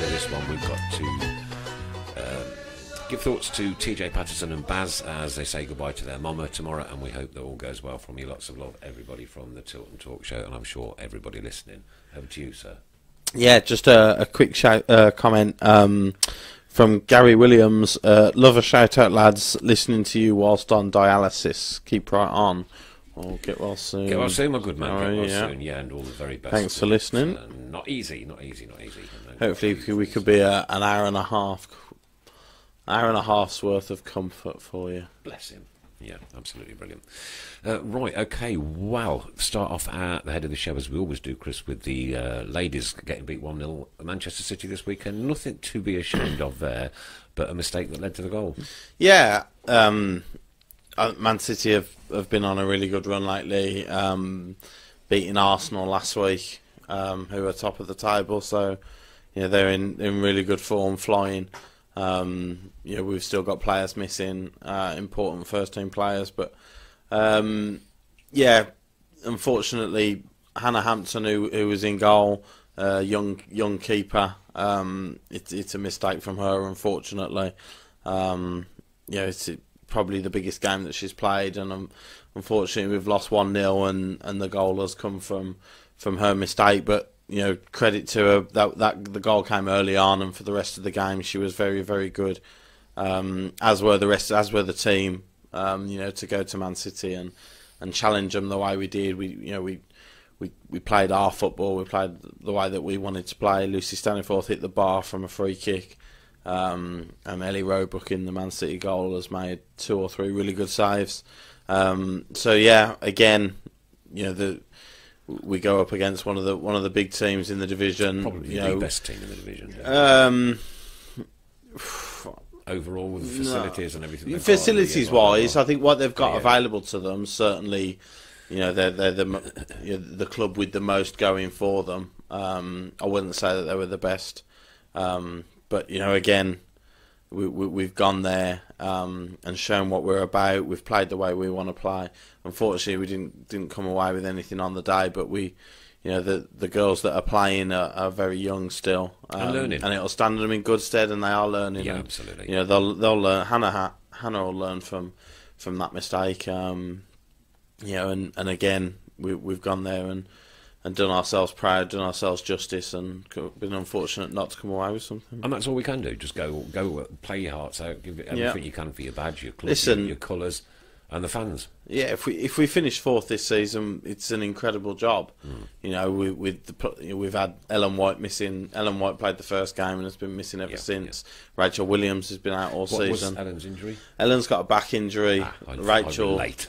ahead of this one, we've got to give thoughts to TJ Patterson and Baz as they say goodbye to their mama tomorrow, and we hope that all goes well from you. Lots of love, everybody from the Tilton Talk Show, and I'm sure everybody listening. Over to you, sir. Yeah, just a quick comment from Gary Williams. Love a shout out, lads. Listening to you whilst on dialysis. Keep right on. Well, get well soon. Get well soon, my good man. Get well soon, yeah, and all the very best. Thanks for listening. Not easy. Hopefully we could be an hour and a half's worth of comfort for you. Bless him. Yeah, absolutely brilliant. Right, okay, well, start off at the head of the show, as we always do, Chris, with the ladies getting beat 1-0 at Manchester City this weekend. Nothing to be ashamed of there, but a mistake that led to the goal. Yeah, Man City have been on a really good run lately, beating Arsenal last week, who are top of the table, so they're in really good form, flying. We've still got players missing, important first team players, but unfortunately Hannah Hampton, who was in goal, young keeper, it's a mistake from her, unfortunately. It's probably the biggest game that she's played, and unfortunately we've lost 1-0, and the goal has come from her mistake, but credit to her that the goal came early on, and for the rest of the game she was very, very good. As were the team. To go to Man City and challenge them the way we did. We played our football. We played the way that we wanted to play. Lucy Staniforth hit the bar from a free kick, and Ellie Roebuck in the Man City goal has made 2 or 3 really good saves. Again, we go up against one of the big teams in the division. Probably the best team in the division. Overall, with the facilities and everything. Facilities-wise, I think what they've got available to them, certainly, they're the club with the most going for them. I wouldn't say that they were the best, but again, we've gone there and shown what we're about. We've played the way we want to play. Unfortunately, we didn't come away with anything on the day, but the girls that are playing are very young still, and learning, and it'll stand them in good stead, and they are learning. Yeah, absolutely. They'll learn. Hannah will learn from that mistake. And again, we've gone there and done ourselves proud, done ourselves justice, and been unfortunate not to come away with something. And that's all we can do. Just go, play your hearts out, give it everything you can for your badge, your club, your colours, and the fans. Yeah, if we finish 4th this season, it's an incredible job. We've had Ellen White missing. Ellen White played the first game and has been missing ever since. Yeah. Rachel Williams has been out all season. What was Ellen's injury? Ellen's got a back injury. Rachel late.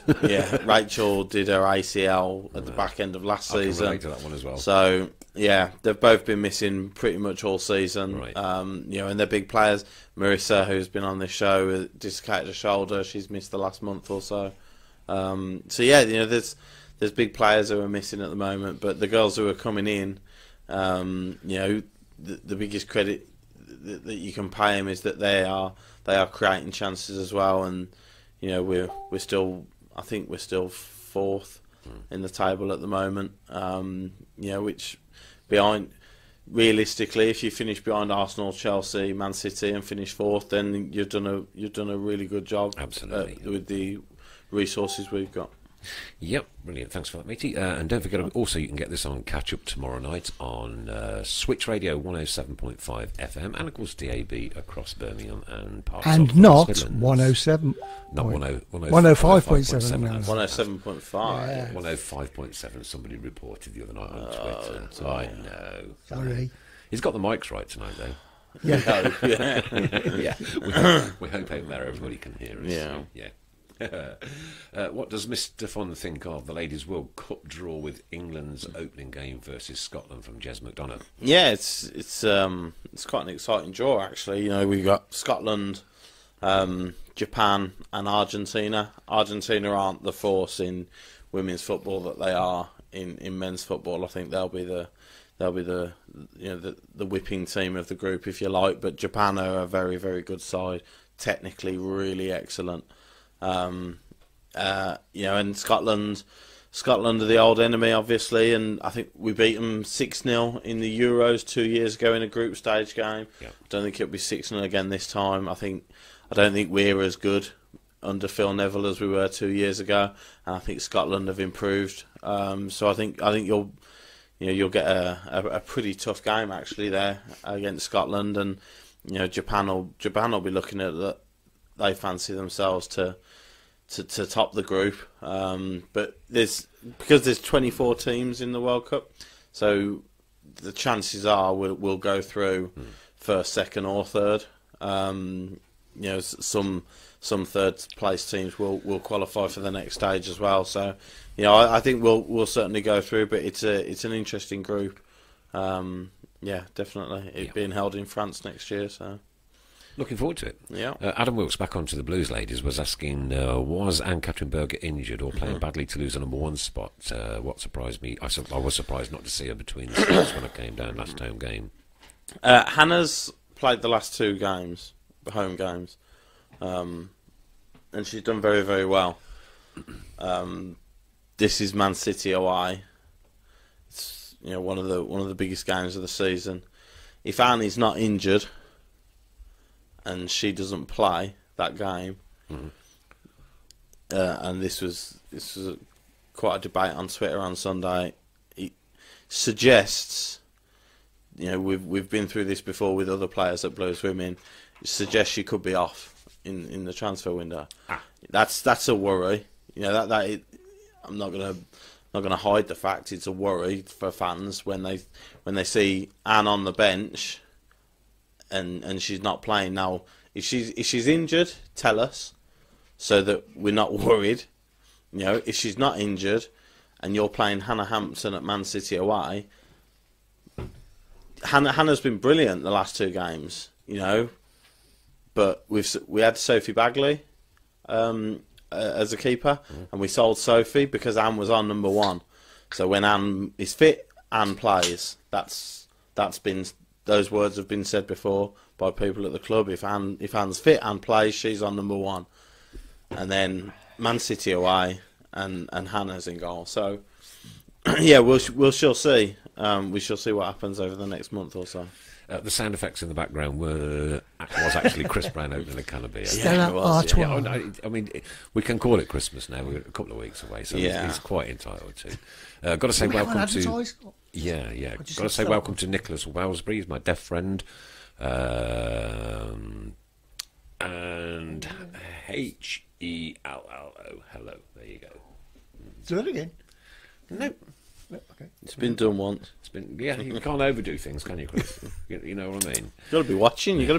Rachel did her ACL at the back end of last season. I can relate to that one as well. So they've both been missing pretty much all season. Right. And they're big players. Marissa, who's been on this show, dislocated her shoulder. She's missed the last month or so. There's big players who are missing at the moment, but the girls who are coming in, the biggest credit that you can pay them is that they are creating chances as well, and we're still 4th in the table at the moment, which behind. Realistically, if you finish behind Arsenal, Chelsea, Man City, and finish 4th, then you've done a really good job. Absolutely, with the resources we've got. Yep, brilliant. Thanks for that, matey. And don't forget, also you can get this on catch up tomorrow night on Switch Radio 107.5 FM, and of course DAB across Birmingham and parts and of not West 107. Not 105.7. 107.5. 105.7. Somebody reported the other night on Twitter. Sorry. I know. Sorry. He's got the mics right tonight, though. Yeah. Yeah. We hope out there everybody can hear us. Yeah. What does Mr. Fon think of the Ladies' World Cup draw with England's opening game versus Scotland from Jez McDonough? Yeah, it's quite an exciting draw actually. We've got Scotland, Japan, and Argentina. Argentina aren't the force in women's football that they are in men's football. I think they'll be the whipping team of the group, if you like. But Japan are a very, very good side, technically really excellent. And Scotland Scotland are the old enemy, obviously, and I think we beat them 6-0 in the Euros 2 years ago in a group stage game. Yeah. I don't think it'll be 6-0 again this time. I don't think we're as good under Phil Neville as we were 2 years ago, and I think Scotland have improved. So I think you'll get a pretty tough game actually there against Scotland, and Japan will be looking at that. They fancy themselves to top the group, but because there's 24 teams in the World Cup, so the chances are we'll go through first, second, or third. Some third place teams will qualify for the next stage as well. So, I think we'll certainly go through, but it's an interesting group. Yeah, definitely. It being held in France next year, so. Looking forward to it. Yeah. Adam Wilkes, back onto the Blues ladies, was asking, was Anne-Catherine Berger injured or playing badly to lose a number one spot? What surprised me, I was surprised not to see her between the spots when I came down last home game. Hannah's played the last 2 games, home games, and she's done very, very well. This is Man City away. It's one of the biggest games of the season. If Annie's not injured and she doesn't play that game, and this was quite a debate on Twitter on Sunday. It suggests, we've been through this before with other players at Blues Women. It suggests she could be off in the transfer window. That's a worry. I'm not gonna hide the fact it's a worry for fans when they see Anne on the bench. And she's not playing now. If she's injured, tell us, so that we're not worried. If she's not injured, and you're playing Hannah Hampton at Man City away, Hannah's been brilliant the last 2 games. But we had Sophie Bagley as a keeper, and we sold Sophie because Anne was on number 1. So when Anne is fit, Anne plays. Those words have been said before by people at the club. If Anne's fit and plays, she's on number 1. And then Man City away, and Hannah's in goal. So, yeah, we shall see. We shall see what happens over the next month or so. The sound effects in the background was actually Chris Brown opening a can of beer. Stella Artois. I mean, we can call it Christmas now. We're a couple of weeks away, so he's quite entitled to. Got to say welcome to. Yeah. Got to say welcome to Nicholas Wellsbury. He's my deaf friend. And HELLO. Hello. There you go. Do it again. No. Okay. It's been done once. You can't overdo things, can you, Chris? You know what I mean? You've got to be watching. You've got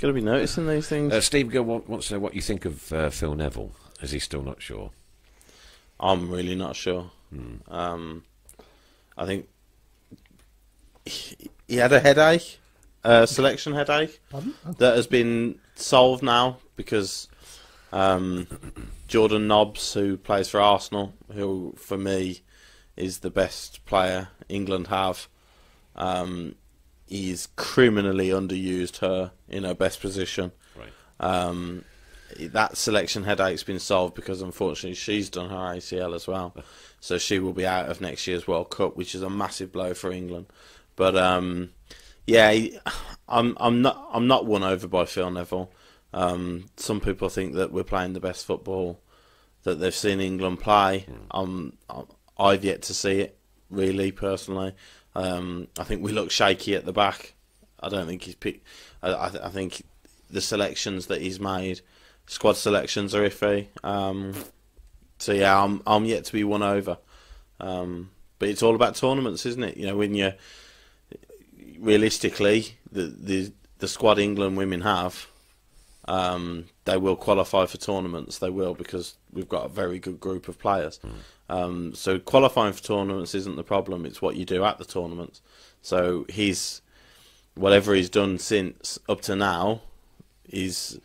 to be noticing these things. Steve Gill wants to know what you think of Phil Neville. Is he still not sure? I'm really not sure. I think he had a headache, selection headache, that has been solved now because Jordan Nobbs, who plays for Arsenal, who for me is the best player England have, he's criminally underused her in her best position. Right. That selection headache's been solved because unfortunately she's done her ACL as well, so she will be out of next year's World Cup, which is a massive blow for England. But I'm not won over by Phil Neville. Some people think that we're playing the best football that they've seen England play. I've yet to see it, really, personally. I think we look shaky at the back. I don't think he's picked. I think the selections that he's made, squad selections, are iffy. So yeah, I'm yet to be won over. But it's all about tournaments, isn't it? When you realistically the squad England women have, they will qualify for tournaments. They will, because we've got a very good group of players. So qualifying for tournaments isn't the problem. It's what you do at the tournaments. So whatever he's done since up to now is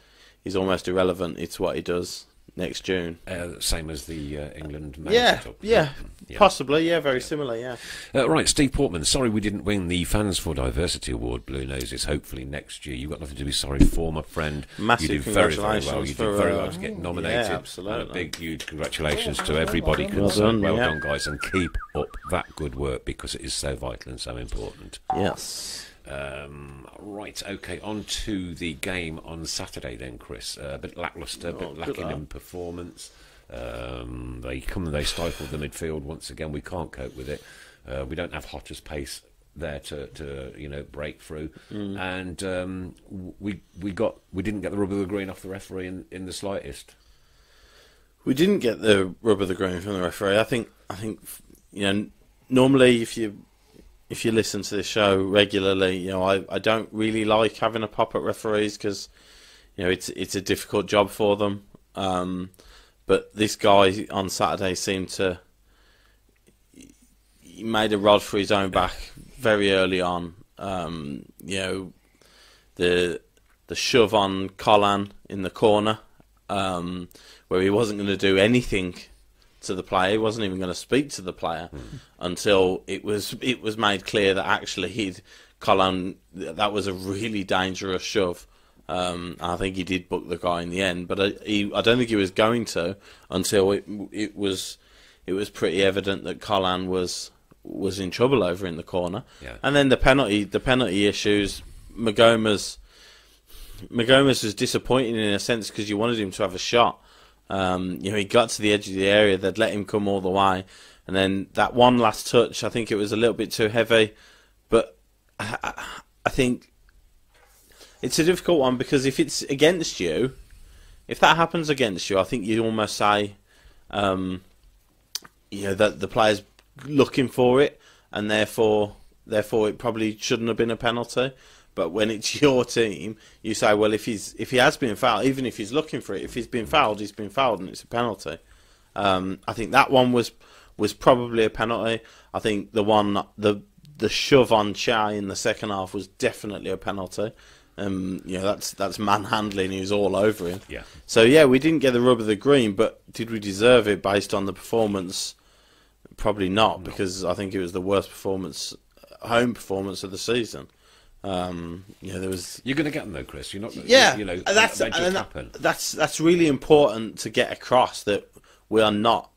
almost irrelevant. It's what he does next June. Same as the England Yeah, Cup. yeah, possibly, yeah, very similar, yeah. Right, Steve Portman, sorry we didn't win the Fans for Diversity Award, Blue Noses, hopefully next year. You've got nothing to be sorry for, my friend. Massive you did very, congratulations very well. You for, did very well to get nominated. Yeah, absolutely. And a big, huge congratulations to everybody Well concerned. done, Well yeah. done, guys, and keep up that good work because it is so vital and so important. Yes. Right, okay, on to the game on Saturday then, Chris. A bit lacklustre, a bit lacking in performance. They stifled the midfield once again. We can't cope with it. We don't have Hotter's pace there to break through, and we didn't get the rub of the green off the referee in the slightest. We didn't get the rub of the green from the referee. I think normally if you listen to this show regularly, I don't really like having a pop at referees because it's a difficult job for them. But this guy on Saturday seemed to he made a rod for his own back very early on. The shove on Collan in the corner, where he wasn't going to do anything to the player. He wasn't even going to speak to the player until it was made clear that actually Collan, that was a really dangerous shove. I think he did book the guy in the end, but I don't think he was going to until it was pretty evident that Collan was in trouble over in the corner. Yeah. And then the penalty issues, Magomas was disappointing in a sense because you wanted him to have a shot. He got to the edge of the area, they'd let him come all the way, and then that one last touch, I think it was a little bit too heavy, but I think it's a difficult one because if it's against you, if that happens against you, I think you almost say, that the player's looking for it, and therefore it probably shouldn't have been a penalty. But when it's your team, you say, well, if he has been fouled, even if he's looking for it, if he's been fouled, and it's a penalty. I think that one was probably a penalty. I think the shove on Chai in the second half was definitely a penalty. That's manhandling. He was all over him. Yeah. So yeah, we didn't get the rub of the green, but did we deserve it based on the performance? Probably not, because I think it was the worst home performance of the season. There was. You're going to get them though, Chris. You're not. Yeah, happen. That's really important to get across, that we are not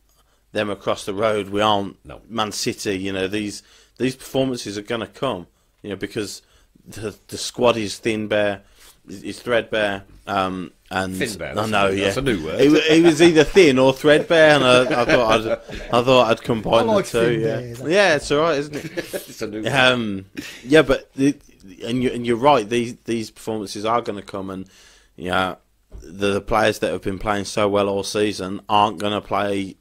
them across the road. We aren't Man City. These performances are going to come. Because the squad is threadbare. And Thinbare. I know, yeah, that's a new word. It was either thin or threadbare, and I thought I'd combine the two. Yeah, it's all right, isn't it? It's a new word. Yeah, but you're right. These performances are going to come, and the players that have been playing so well all season aren't going to play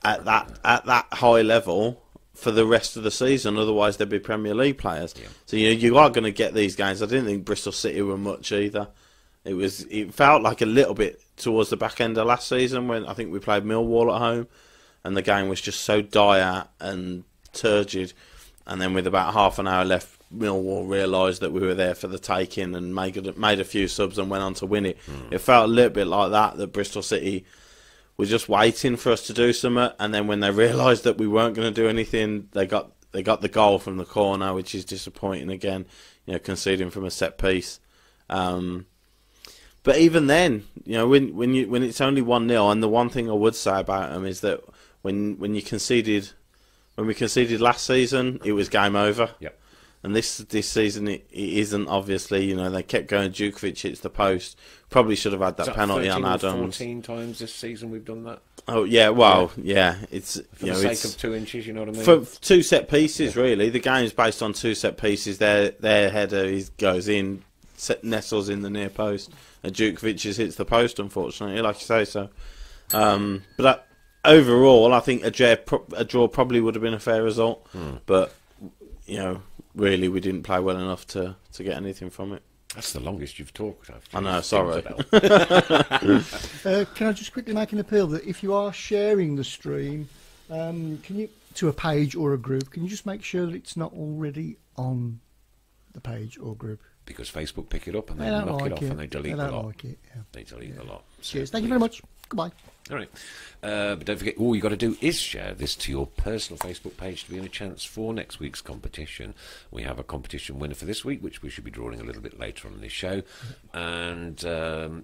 at that high level for the rest of the season. Otherwise, they'd be Premier League players. Yeah. So you are going to get these games. I didn't think Bristol City were much either. It felt like a little bit towards the back end of last season when I think we played Millwall at home, and the game was just so dire and turgid. And then with about half an hour left, Millwall realised that we were there for the taking and made a few subs and went on to win it. It felt a little bit like that Bristol City were just waiting for us to do something, and then when they realised that we weren't going to do anything, they got the goal from the corner, which is disappointing again, conceding from a set piece. But even then, when it's only 1-0, and the one thing I would say about them is that when we conceded last season, it was game over. Yep. And this season it isn't, obviously. They kept going. Djukovic hits the post. Probably should have had that penalty on Adams. 14 times this season we've done that. Oh yeah, well yeah. It's for the sake of 2 inches. You know what I mean? For 2 set pieces, really. The game's based on 2 set pieces. Their header goes in, nestles in the near post, and Djukovic hits the post. Unfortunately, like you say, so. But overall, I think a draw probably would have been a fair result. But really, we didn't play well enough to get anything from it. That's the longest you've talked. I know, sorry. Can I just quickly make an appeal that if you are sharing the stream, can you to a page or a group, can you just make sure that it's not already on the page or group. Because Facebook pick it up and they They don't knock it like off it. and they delete They the don't lot. like it. Yeah. They delete the lot. Cheers. So Thank you very much. Goodbye. All right. But don't forget, all you got to do is share this to your personal Facebook page to be in a chance for next week's competition. We have a competition winner for this week, which we should be drawing a little bit later on in this show. And a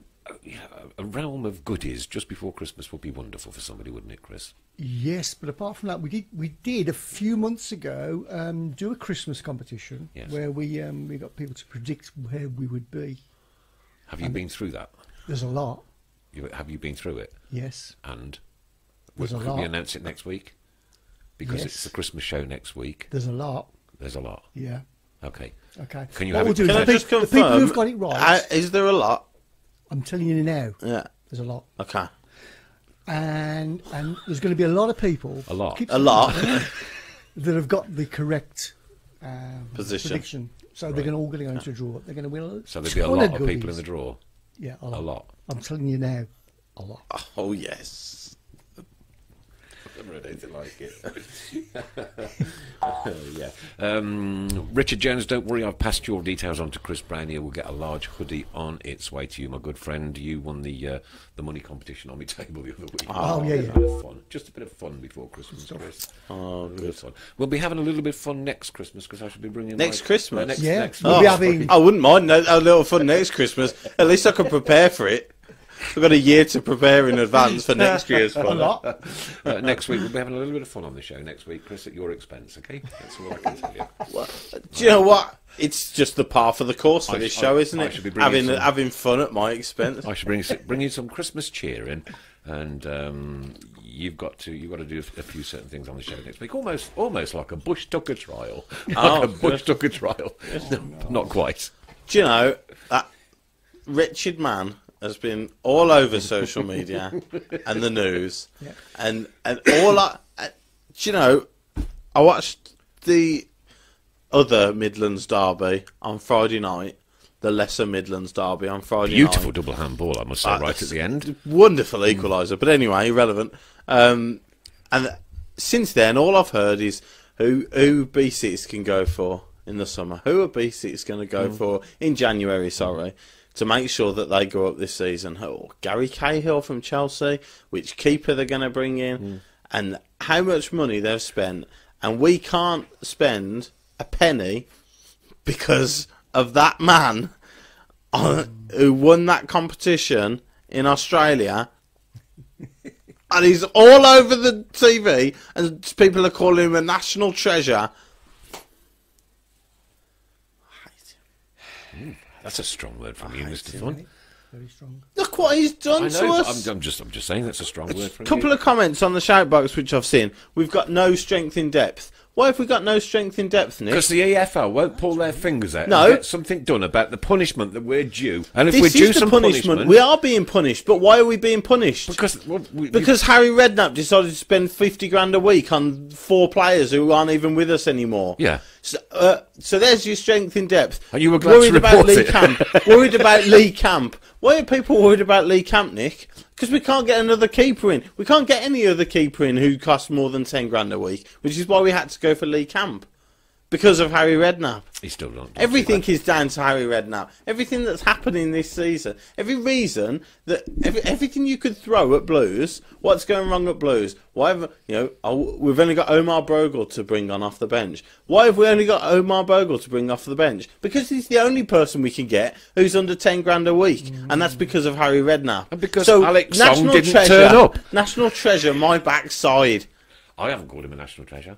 realm of goodies just before Christmas would be wonderful for somebody, wouldn't it, Chris? Yes, but apart from that, we did a few months ago do a Christmas competition where we got people to predict where we would be. Have you been through that? There's a lot. Have you been through it? Yes. And There's a could lot. we announce it next week? Because Yes. it's the Christmas show next week. There's a lot. There's a lot. Yeah. Okay. Okay. Can you What have we'll it? do is Can I the just the people confirm? who've got it right, Is there a lot? I'm telling you now, Yeah. there's a lot. Okay. And there's going to be a lot of people. A lot. keep A lot. that have got the correct Position. prediction. So they're all going to go into a draw. They're going to win a So there'll be a ton lot of people in goodies. the draw. Yeah, A lot. I'm telling you now, a lot. Oh, yes. Never heard anything like it. Yeah. Richard Jones, don't worry, I've passed your details on to Chris Brown here. We'll get a large hoodie on its way to you, my good friend. You won the money competition on my table the other week. Oh, yeah, A yeah. bit of fun. Just a bit of fun before Christmas, Chris. Oh, good. Fun. We'll be having a little bit of fun next Christmas because I should be bringing Next Christmas? next We'll be having. I wouldn't mind a little fun next Christmas. At least I can prepare for it. We've got a year to prepare in advance for next year's a fun. lot. next week we'll be having a little bit of fun on the show next week, Chris, at your expense. Okay, that's all I can tell you. Do you know what? It's just the par for the course for this show, isn't I it? should be bringing Having fun at my expense. I should bring you some Christmas cheer in, and you've got to do a few certain things on the show next week. Almost like a bush tucker trial, like a bush tucker trial. No, not quite. Do you know that wretched man has been all over social media and the news, and all do you know? I watched the other Midlands derby on Friday night, the lesser Midlands derby on Friday Beautiful night. double handball, I must say, right at the end. Wonderful equaliser, but anyway, irrelevant. And since then, all I've heard is who B6 can go for in the summer. Who are B6 going to go for in January? Sorry, to make sure that they go up this season. Oh, Gary Cahill from Chelsea. Which keeper they're going to bring in, and how much money they've spent, and we can't spend a penny because of that man who won that competition in Australia. And he's all over the TV, and people are calling him a national treasure. That's a strong word from you, Mr. Fun. Very strong. Look what he's done I to know, us. but I'm just saying that's a strong word from A couple you. of comments on the shout box which I've seen. We've got no strength in depth. Why have we got no strength in depth, Nick? Because the EFL won't pull their fingers out No. and get something done about the punishment that we're due. And if This we're due is the some punishment. We are being punished, but why are we being punished? because Because Harry Redknapp decided to spend 50 grand a week on 4 players who aren't even with us anymore. yeah. So there's your strength in depth. And you were glad to worried about report Lee it. Camp. Worried about Lee Camp. Why are people worried about Lee Camp, Nick? Because we can't get another keeper in. We can't get any other keeper in who costs more than 10 grand a week, which is why we had to go for Lee Camp. Because of Harry Redknapp. He's still not. Everything is down to Harry Redknapp. Everything that's happening this season, every reason that everything you could throw at Blues, what's going wrong at Blues? Why have we've only got Omar Bogle to bring on off the bench? Why have we only got Omar Bogle to bring off the bench? Because he's the only person we can get who's under 10 grand a week, and that's because of Harry Redknapp. And because Alex Song didn't turn up. National treasure, my backside. I haven't called him a national treasure.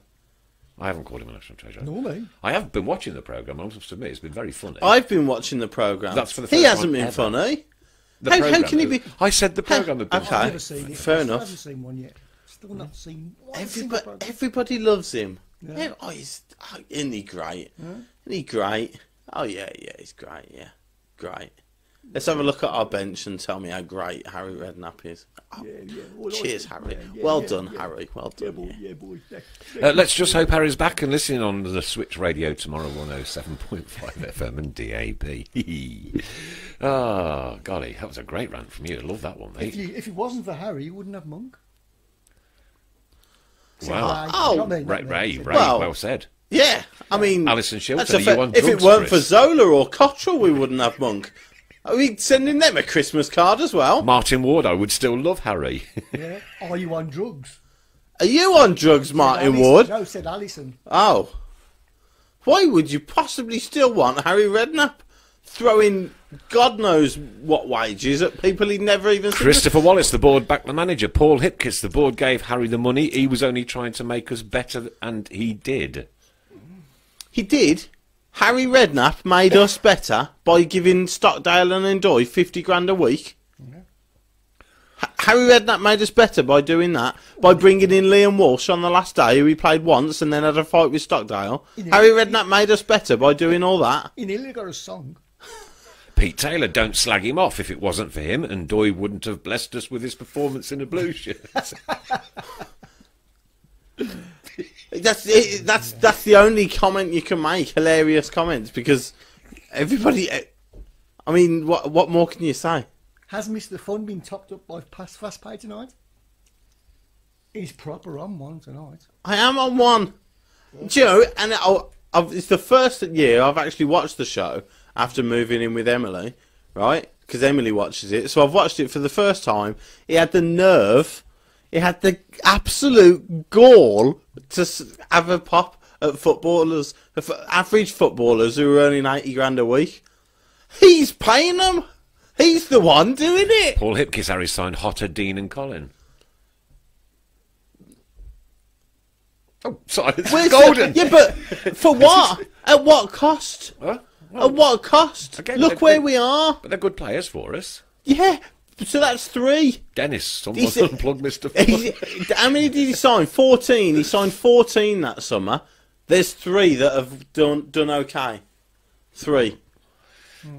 I haven't called him a national treasure. No, mate. I have been watching the programme. I must admit, it's been very funny. I've been watching the programme. That's for the He first hasn't time been ever. funny. The How programme can he is- be? I said the programme had been Okay. I've never seen it. Fair I enough. haven't seen one yet. Still not seen one single program. Everybody loves him. Yeah. Yeah, isn't he great? Isn't he great? Oh, yeah, he's great, yeah. Great. Let's have a look at our bench and tell me how great Harry Redknapp is. Oh, Yeah. Well, cheers, yeah, Harry. yeah, Well yeah, done, yeah. Harry. Well Yeah, done. boy. Yeah. Yeah, boy. Let's just hope Harry's back and listening on the Switch Radio tomorrow, 107.5 FM and DAB. Oh, golly, that was a great rant from you. I love that one, mate. If it wasn't for Harry, you wouldn't have Monk. Wow. Not me, not me. Ray, Well- well said. Yeah, I mean, Alison Shilton, that's a if it weren't for Zola or Cottrell, we wouldn't have Monk. Are we sending them a Christmas card as well? Martin Ward, I would still love Harry. Yeah. Are you on drugs? Are you on drugs, Martin Ward? No, said Alison. Oh. Why would you possibly still want Harry Redknapp throwing God knows what wages at people he'd never even seen? Christopher Wallace, the board backed the manager. Paul Hipkiss, the board gave Harry the money. He was only trying to make us better, and he did. He did? Harry Redknapp made us better by giving Stockdale and Ndoye 50 grand a week? Harry Redknapp made us better by doing that, by bringing in Liam Walsh on the last day, who he played once and then had a fight with Stockdale. Harry Redknapp made us better by doing all that. He nearly got a song. Pete Taylor, don't slag him off. If it wasn't for him, and Ndoye wouldn't have blessed us with his performance in a blue shirt. That's the only comment you can make. Hilarious comments, because everybody. I mean, what more can you say? Has Mr. Fun been topped up by Fast Pay tonight? He's proper on one tonight. I am on one. Do you know? And it's the first year I've actually watched the show after moving in with Emily, right? Because Emily watches it, so I've watched it for the first time. He had the nerve. He had the absolute gall to have a pop at footballers, average footballers who are earning 80 grand a week. He's paying them. He's the one doing it. Paul Hipkiss, Harry signed Hotter, Dean and Colin. Oh, sorry, it's golden. Yeah, but for what? At what cost? Huh? At what cost? Again, look where we are. But they're good players for us. Yeah, so that's 3. Dennis, someone unplug Mr. Fun. How many did he sign? 14. He signed 14 that summer. There's 3 that have done okay. 3.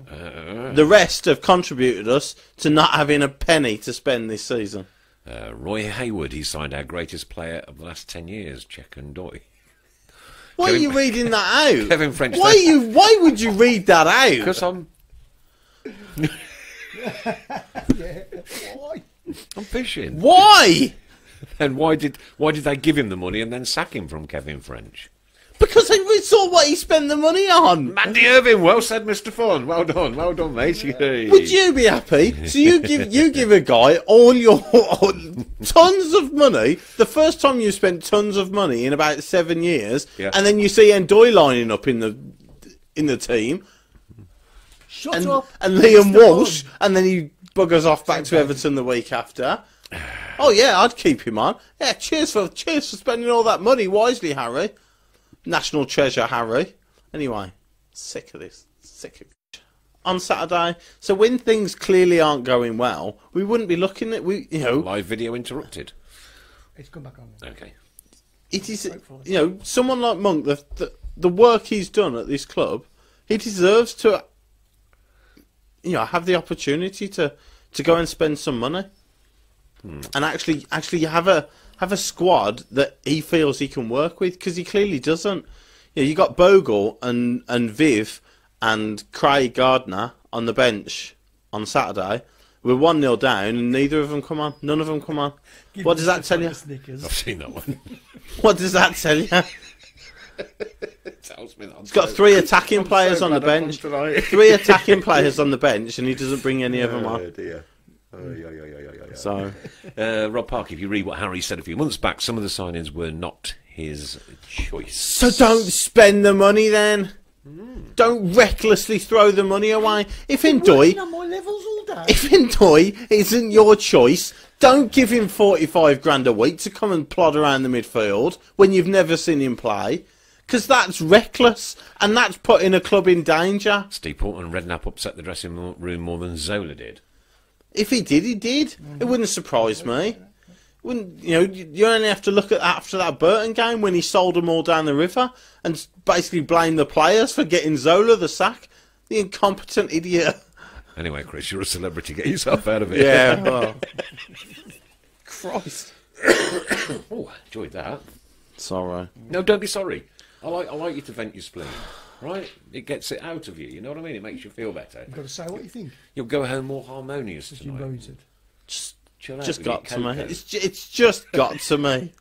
The rest have contributed us to not having a penny to spend this season. Roy Hayward, he signed our greatest player of the last 10 years, Check and Ndoye. Why are you reading that out? Kevin French. Why would you read that out? Because I'm... Yeah. Why? I'm fishing. Why? And why did they give him the money and then sack him from Kevin French? Because we saw what he spent the money on. Mandy Irving, well said, Mr. Fun. Well done, mate. Would you be happy? So you give a guy all your tons of money. The first time you spent tons of money in about 7 years, yeah. And then you see Ndoye lining up in the team. Shut up. And Liam Walsh, and then he buggers off back to Everton the week after. Oh yeah, I'd keep him on. Yeah, cheers for spending all that money wisely, Harry. National treasure, Harry. Anyway, sick of this. Sick of it. On Saturday, so when things clearly aren't going well, we wouldn't be looking at live video interrupted. It's come back on. Okay. It is someone like Monk, the work he's done at this club, he deserves to have the opportunity to go and spend some money. And actually have a squad that he feels he can work with, because he clearly doesn't. You got Bogle and Viv and Craig Gardner on the bench on Saturday. We're 1-0 down and neither of them come on. None of them come on. What does that tell you? I've seen that one. What does that tell you? It tells me that He's got 3 attacking players on the bench. 3 attacking players on the bench, and he doesn't bring any of them on. Oh dear. So, Rob Parker, if you read what Harry said a few months back, some of the signings were not his choice. So don't spend the money then. Don't recklessly throw the money away. If Ndoye isn't your choice, don't give him 45 grand a week to come and plod around the midfield when you've never seen him play. Because that's reckless, and that's putting a club in danger. Steve Portman and Redknapp upset the dressing room more than Zola did. If he did, he did. It wouldn't surprise me. Wouldn't you only have to look at after that Burton game when he sold them all down the river and basically blame the players for getting Zola the sack. The incompetent idiot. Anyway, Chris, you're a celebrity. Get yourself out of here. Yeah. Well. Christ. Oh, enjoyed that. Sorry. No, don't be sorry. I like you to vent your spleen. Right? It gets it out of you. You know what I mean? It makes you feel better. You've got to say what you think. You'll go home more harmonious tonight. You voted. Just chill out. Just got to me. It's just got to me.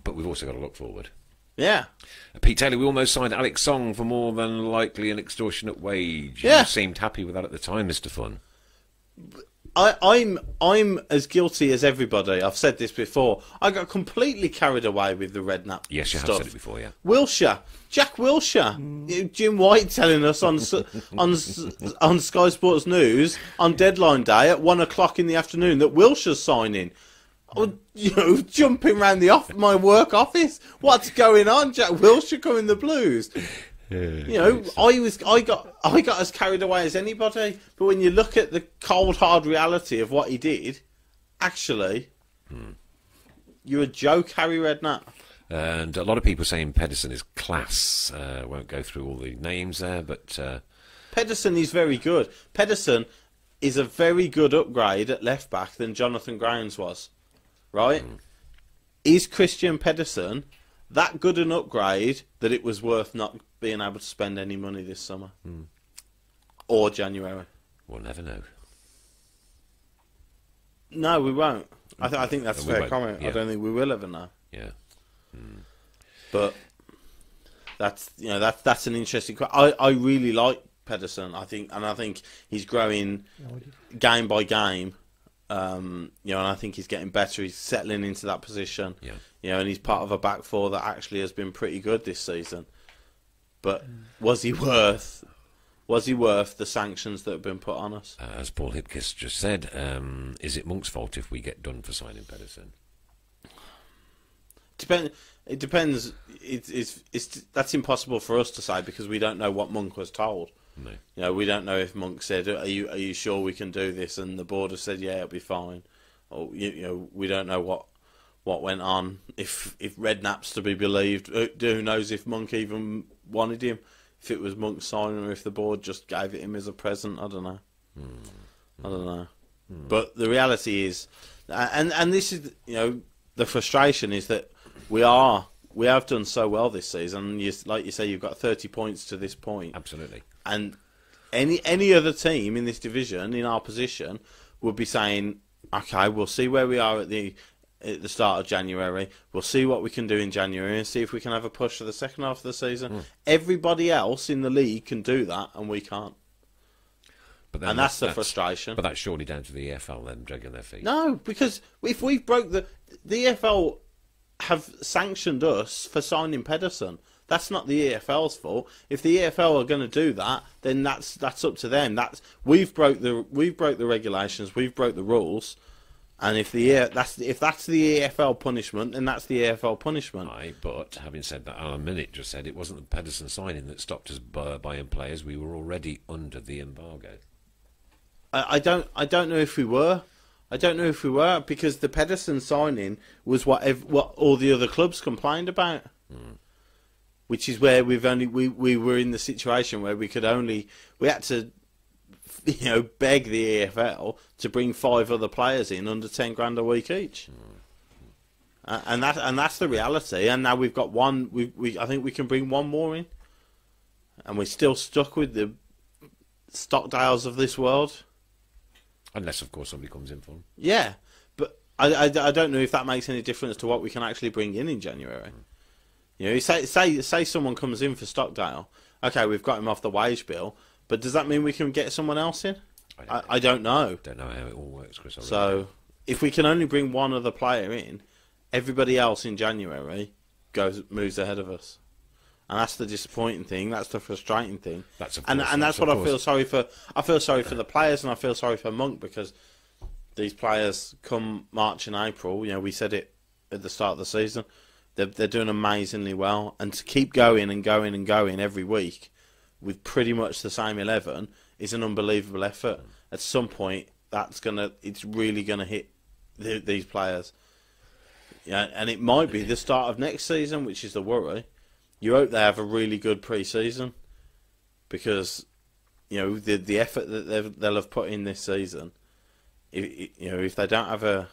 but we've also got to look forward. Yeah. Pete Taylor, we almost signed Alex Song for more than likely an extortionate wage. Yeah. You seemed happy with that at the time, Mr. Fun. I'm as guilty as everybody. I've said this before. I got completely carried away with the Redknapp Yes, you stuff. have said it before, yeah. Wilshere, Jack Wilshere, Jim White telling us on Sky Sports News on deadline day at 1 o'clock in the afternoon that Wilshere's signing. Jumping around my work office. What's going on? Jack Wilshere coming the Blues. I got as carried away as anybody. But when you look at the cold, hard reality of what he did, actually, you're a joke, Harry Redknapp. And a lot of people saying Pedersen is class. Won't go through all the names there, but Pedersen is very good. Pedersen is a very good upgrade at left back than Jonathan Grounds was. Right? Is Christian Pedersen that good an upgrade that it was worth not being able to spend any money this summer? Or January? we'll never know. No, we won't. I think that's a fair comment. Yeah. I don't think we will ever know. Yeah. But that's that's an interesting. I really like Pedersen. I think he's growing game by game. And I think he's getting better. He's settling into that position. Yeah. And he's part of a back four that actually has been pretty good this season. But was he worth the sanctions that have been put on us? As Paul Hipkiss just said, is it Monk's fault if we get done for signing Pedersen? It depends. That's impossible for us to say because we don't know what Monk was told. No. We don't know if Monk said, "Are you sure we can do this?" and the board has said, "Yeah, it'll be fine." Or we don't know what went on. If Redknapp's to be believed, who knows if Monk even wanted him? If it was Monk's signing or if the board just gave it him as a present, I don't know. I don't know. But the reality is, and this is the frustration is that we have done so well this season. Like you say, you've got 30 points to this point. Absolutely. And any other team in this division, in our position, would be saying, okay, we'll see where we are at the start of January. We'll see what we can do in January and see if we can have a push for the second half of the season. Everybody else in the league can do that, and we can't. But then and that's the frustration. But that's surely down to the EFL, them dragging their feet. No, because if we broke the EFL have sanctioned us for signing Pedersen. That's not the EFL's fault. If the EFL are going to do that, then that's up to them. We've broke the regulations, we've broke the rules, and if that's the EFL punishment, then that's the EFL punishment. Right, but having said that, Alan Minnitt just said it wasn't the Pedersen signing that stopped us buying players. We were already under the embargo. I don't know if we were. I don't know if we were because the Pedersen signing was what all the other clubs complained about. Which is where we were in the situation where we had to beg the EFL to bring 5 other players in under 10 grand a week each. And that's the reality. And now we've got one. I think we can bring one more in, and we're still stuck with the Stockdales of this world. Unless, of course, somebody comes in for them. Yeah, but I don't know if that makes any difference to what we can actually bring in January. Say someone comes in for Stockdale. Okay, we've got him off the wage bill, but does that mean we can get someone else in? I don't know. Don't know how it all works, Chris. So if we can only bring one other player in, everybody else in January moves ahead of us. And that's the disappointing thing. That's the frustrating thing. And that's what I feel sorry for. I feel sorry for the players, and I feel sorry for Monk because these players come March and April. We said it at the start of the season. They're doing amazingly well, and to keep going and going and going every week with pretty much the same 11 is an unbelievable effort. At some point, it's really gonna hit these players. And it might be the start of next season, which is the worry. You hope they have a really good pre-season because the effort that they'll have put in this season. If they don't have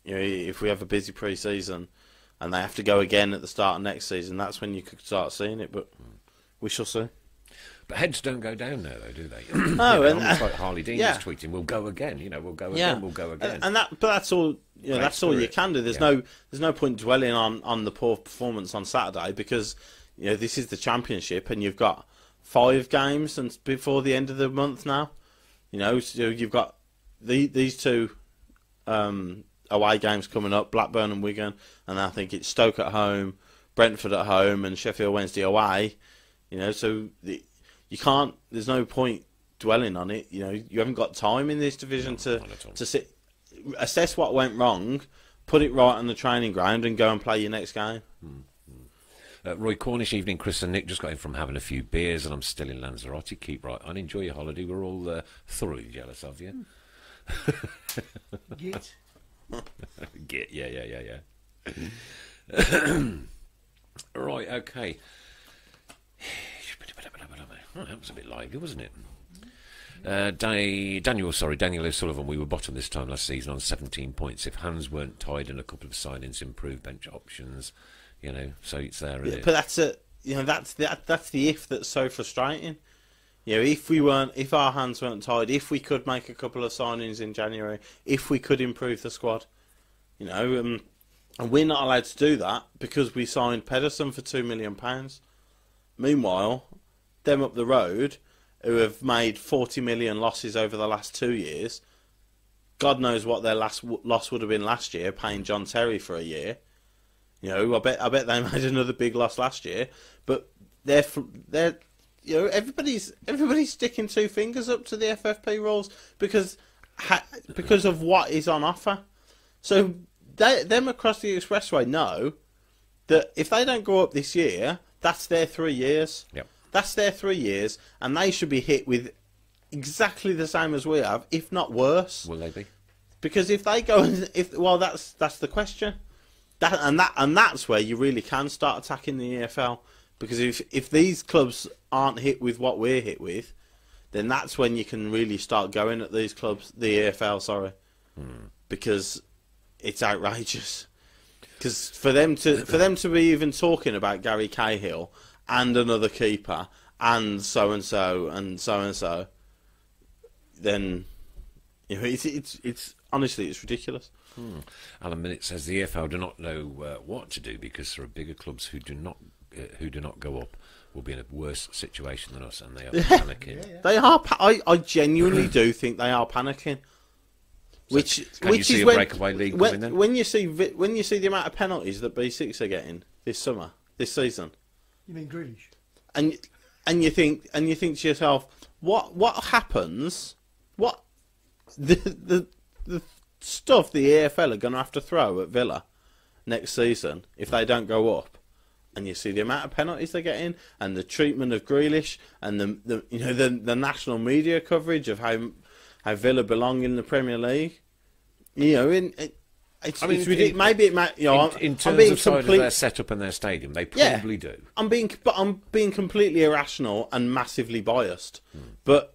if we have a busy pre-season and they have to go again at the start of next season, that's when you could start seeing it. But we shall see. But heads don't go down there, though, do they? No, and almost like Harley Dean yeah. was tweeting, "We'll go again." We'll go again. We'll go again. And but that's all. That's all you can do. There's no point dwelling on the poor performance on Saturday, because this is the championship, and you've got 5 games and before the end of the month now. So you've got these 2 away games coming up, Blackburn and Wigan, and I think it's Stoke at home, Brentford at home, and Sheffield Wednesday away. So you can't. There's no point dwelling on it. You haven't got time in this division to sit, assess what went wrong, put it right on the training ground, and go and play your next game. Roy Cornish, evening, Chris and Nick. Just got in from having a few beers, and I'm still in Lanzarote. Keep right on. Enjoy your holiday. We're all thoroughly jealous of you. Git. Git, yeah. Right, okay. Oh, that was a bit lively, wasn't it? Daniel O'Sullivan, we were bottom this time last season on 17 points. If hands weren't tied and a couple of signings improved bench options, so it's there. Yeah, but that's the if that's so frustrating. If our hands weren't tied, if we could make a couple of signings in January, if we could improve the squad, and we're not allowed to do that because we signed Pedersen for £2 million. Meanwhile, them up the road, who have made 40 million losses over the last 2 years, God knows what their last loss would have been last year, paying John Terry for a year. I bet they made another big loss last year. But they're everybody's sticking 2 fingers up to the FFP rules because of what is on offer. So them across the expressway know that if they don't go up this year, that's their 3 years. Yep. That's their 3 years, and they should be hit with exactly the same as we have, if not worse. Will they be? Because if they go that's the question. That's where you really can start attacking the EFL. Because if these clubs aren't hit with what we're hit with, then that's when you can really start going at these clubs, the EFL, sorry. Because it's outrageous. Because for them to be even talking about Gary Cahill and another keeper and so and so, then it's honestly it's ridiculous. Alan Minute says the EFL do not know what to do because there are bigger clubs who do not go up will be in a worse situation than us, and they are panicking. They are. I genuinely do think they are panicking. So can you see a breakaway league coming then? When you see the amount of penalties that B6 are getting this season. You mean Grealish? And you think to yourself, what happens? What the stuff the EFL are going to have to throw at Villa next season if they don't go up? And you see the amount of penalties they're getting, and the treatment of Grealish, and the national media coverage of how Villa belong in the Premier League. It's ridiculous. Maybe it might. In terms of side of their setup and their stadium, they probably do. I'm being completely irrational and massively biased, but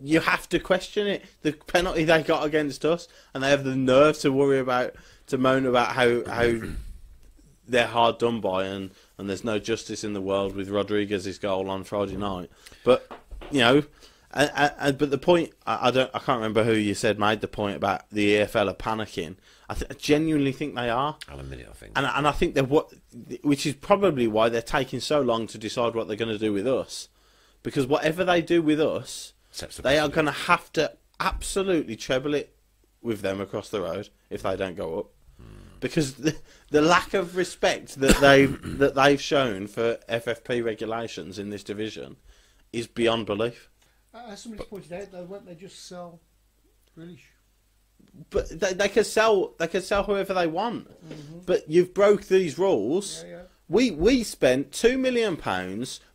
you have to question it. The penalty they got against us, and they have the nerve to moan about how they're hard done by, and there's no justice in the world with Rodriguez's goal on Friday night. But but the point I can't remember who you said made the point about the EFL are panicking. I genuinely think they are. I'll admit it, I think. And I think which is probably why they're taking so long to decide what they're going to do with us, because whatever they do with us, they are going to have to absolutely treble it with them across the road if they don't go up. Because the lack of respect that they've shown for FFP regulations in this division is beyond belief. As somebody pointed out, though, won't they just sell Grealish? But they could sell whoever they want. But you've broke these rules. Yeah. We spent £2 million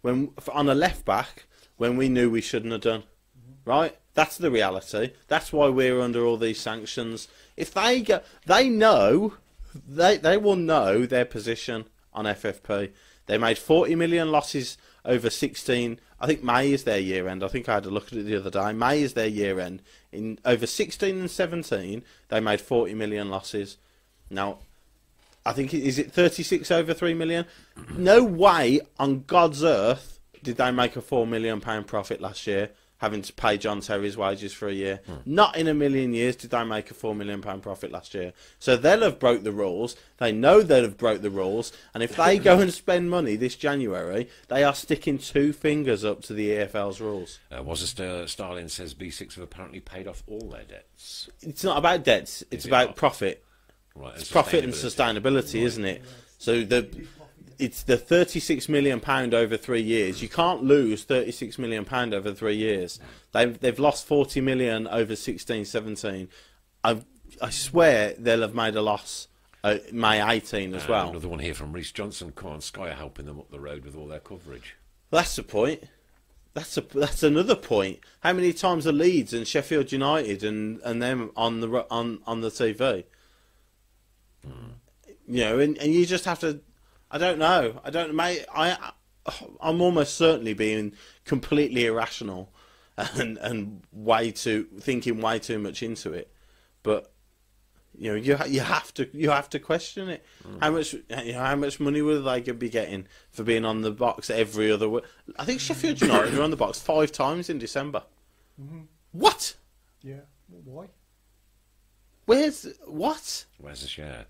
on a left back when we knew we shouldn't have done. Right? That's the reality. That's why we're under all these sanctions. If they will know their position on FFP. They made 40 million losses over 16. I think May is their year end. I think I had a look at it the other day. May is their year end. In over 16 and 17, they made 40 million losses. Now, I think is it 36 over 3 million? No way on God's earth did they make a £4 million profit last year, having to pay John Terry's wages for a year? Not in a million years did they make a £4 million profit last year. So they'll have broke the rules. They know they'll have broke the rules. And if they go and spend money this January, they are sticking 2 fingers up to the EFL's rules. Starling says B6 have apparently paid off all their debts. It's not about debts. It's about profit. Right, It's profit and sustainability, isn't it? So it's the £36 million over 3 years. You can't lose £36 million over 3 years. They've lost £40 million over 16-17. I swear they'll have made a loss May 18 as well. Another one here from Reece Johnson. Come on, Sky are helping them up the road with all their coverage. That's the point. That's another point. How many times are Leeds and Sheffield United and them on the TV? You know, and you just have to. I don't know, mate. I'm almost certainly being completely irrational, and thinking way too much into it. But you know, you have to question it. How much money will they be getting for being on the box every other week? I think Sheffield United were on the box 5 times in December. What? Yeah. Why? Where's the share?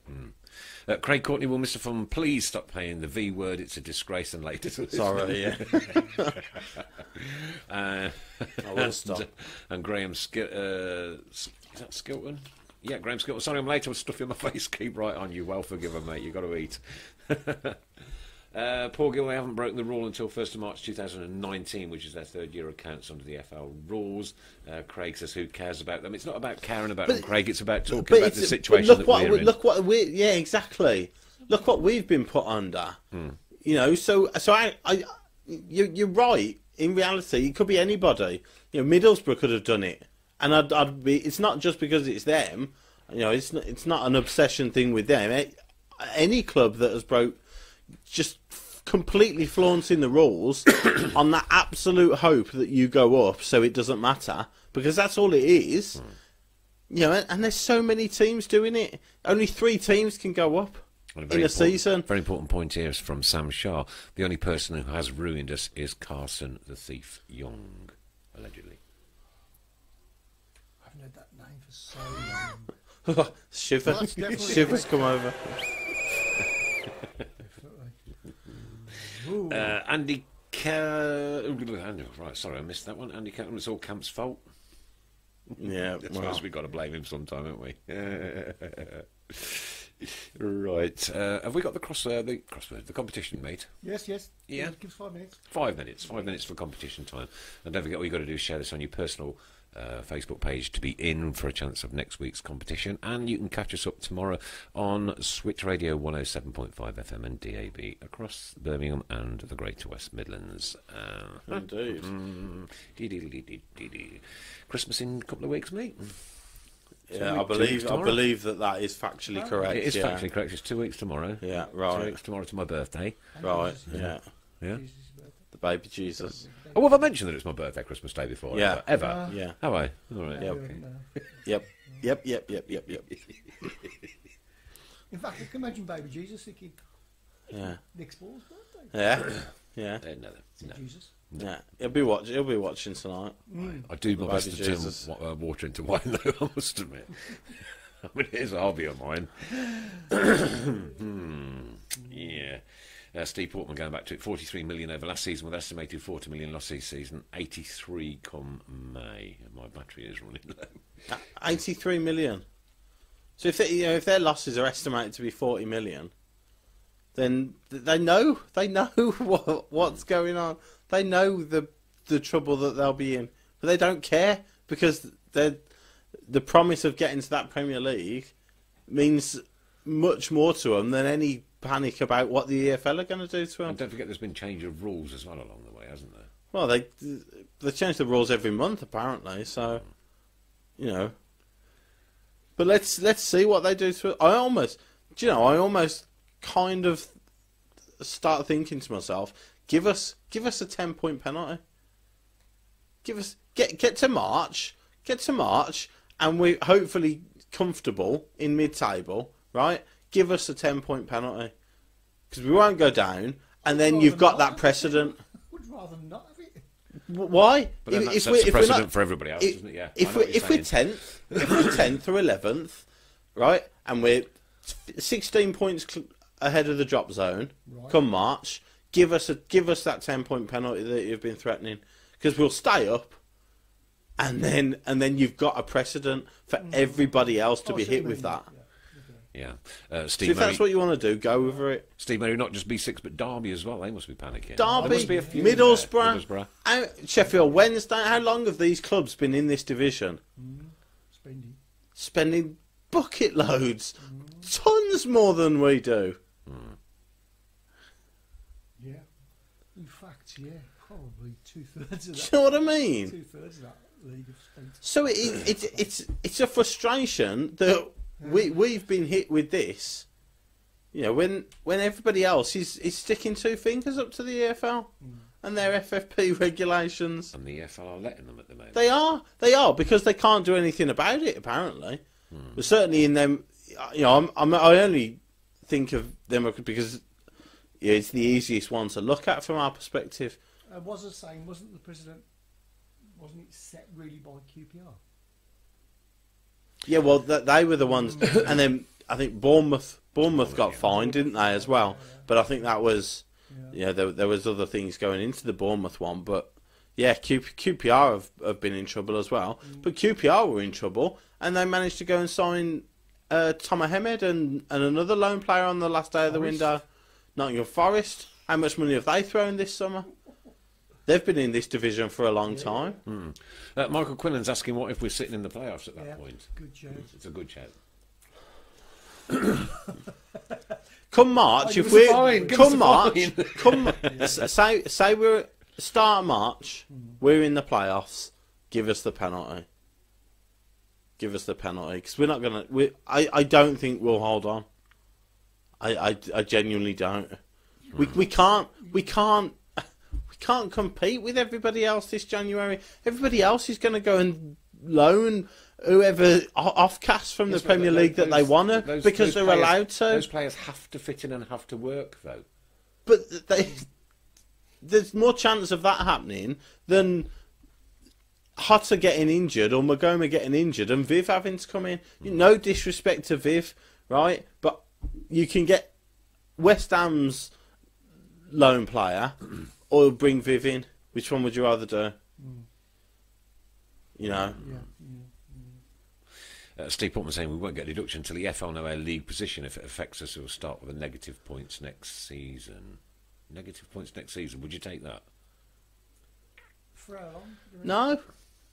Craig Courtney, will Mr. Fun please stop playing the V word? It's a disgrace and later to Sorry, yeah. I will stop. And Graham is that Skilton? Yeah, Graham Skilton. Sorry, I'm late. I was stuffing my face. Keep right on, you well forgiven, mate. You've got to eat. Paul Gill, they haven't broken the rule until 1st of March 2019, which is their 3rd year accounts under the FL rules. Craig says, who cares about them? It's not about caring about them, Craig. It's about talking about the situation that we're in. Look what we, yeah, exactly. Look what we've been put under. You know, so you're right. In reality, it could be anybody. You know, Middlesbrough could have done it, and I'd be. It's not just because it's them. You know, it's not an obsession thing with them. Any club that has just completely flaunting the rules on that absolute hope that you go up so it doesn't matter, because that's all it is. You know, and there's so many teams doing it. Only 3 teams can go up in a season. Very important point here is from Sam Shah. The only person who has ruined us is Carson the Thief Young, allegedly. I haven't heard that name for so long. Shivers come over. Andy right, sorry, I missed that one. Andy Cameron, it's all Camp's fault. Yeah, I suppose we've got to blame him sometime, haven't we? Right. Have we got the crossword, the competition, mate? Yes. Yeah. Give us 5 minutes. 5 minutes. 5 minutes for competition time. And don't forget, all you've got to do is share this on your personal Facebook page to be in for a chance of next week's competition. And you can catch us up tomorrow on Switch Radio 107.5 FM and DAB across Birmingham and the Greater West Midlands. Indeed. Christmas in a couple of weeks, mate. Yeah, I believe that is factually correct. It is factually correct. It's 2 weeks tomorrow. Yeah, right. 2 weeks tomorrow to my birthday. Right. Yeah. Yeah. The baby Jesus. Oh, have I mentioned that it's my birthday Christmas Day before? Yeah. Ever? Yeah. Have I? All right. Yep. Yep. In fact, I can imagine baby Jesus thinking, yeah, Nick's Paul's birthday. Yeah. No. Jesus. Yeah. He'll be watching tonight. I do my best to turn water into wine, though, I must admit. I mean, it is a hobby of mine. Yeah. Steve Portman going back to it, 43 million over last season with estimated 40 million loss this season, 83 come May. My battery is running low. 83 million. So if their losses are estimated to be 40 million, then they know what's going on. They know the trouble that they'll be in, but they don't care, because the promise of getting to that Premier League means much more to them than any panic about what the EFL are going to do to them. And don't forget, there's been change of rules as well along the way, hasn't there? Well, they change the rules every month apparently, so you know. But let's see what they do to it. I almost kind of start thinking to myself, give us a 10-point penalty. Get to March, and we're hopefully comfortable in mid-table, right? Give us a 10-point penalty, because we won't go down, and then you've got that precedent. Would rather rather not have it. Why? But then that sets a precedent for everybody else, doesn't it? Yeah. If we're 10th, if we're 10th or 11th, right, and we're 16 points ahead of the drop zone, come March, give us that 10-point penalty that you've been threatening, because we'll stay up, and then you've got a precedent for everybody else to be hit with that. Yeah. Steve, if that's what you want to do, go over it. Steve, maybe not just B6, but Derby as well. They must be panicking. Derby, there must be a few Middlesbrough, Sheffield Wednesday. How long have these clubs been in this division? Spending bucket loads, tons more than we do. Yeah. In fact, yeah, probably 2/3 of that. Do you know what I mean? 2/3 of that league have spent. So it's a frustration that we've been hit with this. You know, when everybody else is sticking two fingers up to the EFL and their FFP regulations. And the EFL are letting them at the moment. They are because they can't do anything about it apparently. But certainly in them, you know, I only think of them because it's the easiest one to look at from our perspective. Was it saying, wasn't the president? Wasn't it set really by QPR? Yeah, well, they were the ones, and then I think Bournemouth got fined, didn't they, as well? But I think that was, there was other things going into the Bournemouth one, but yeah, QPR have been in trouble as well. But QPR were in trouble, and they managed to go and sign Tom Ahmed and another loan player on the last day of the window. Nottingham Forest. How much money have they thrown this summer? They've been in this division for a long time. Michael Quinlan's asking, what if we're sitting in the playoffs at that point? Good shout. It's a good shout. Come March, if we're say we're start of March, we're in the playoffs. Give us the penalty. Give us the penalty because we're not gonna. I don't think we'll hold on. I genuinely don't. We can't compete with everybody else this January. Everybody else is going to go and loan whoever offcast from the Premier League that they want to because they're allowed to. Those players have to fit in and have to work, though. But there's more chance of that happening than Hotter getting injured or Magoma getting injured and Viv having to come in. No disrespect to Viv, right? But you can get West Ham's loan player or bring Viv in. Which one would you rather do? You know? Steve Portman saying we won't get a deduction until the FL know our league position. If it affects us, we'll start with a negative points next season. Negative points next season. Would you take that? For how long? No.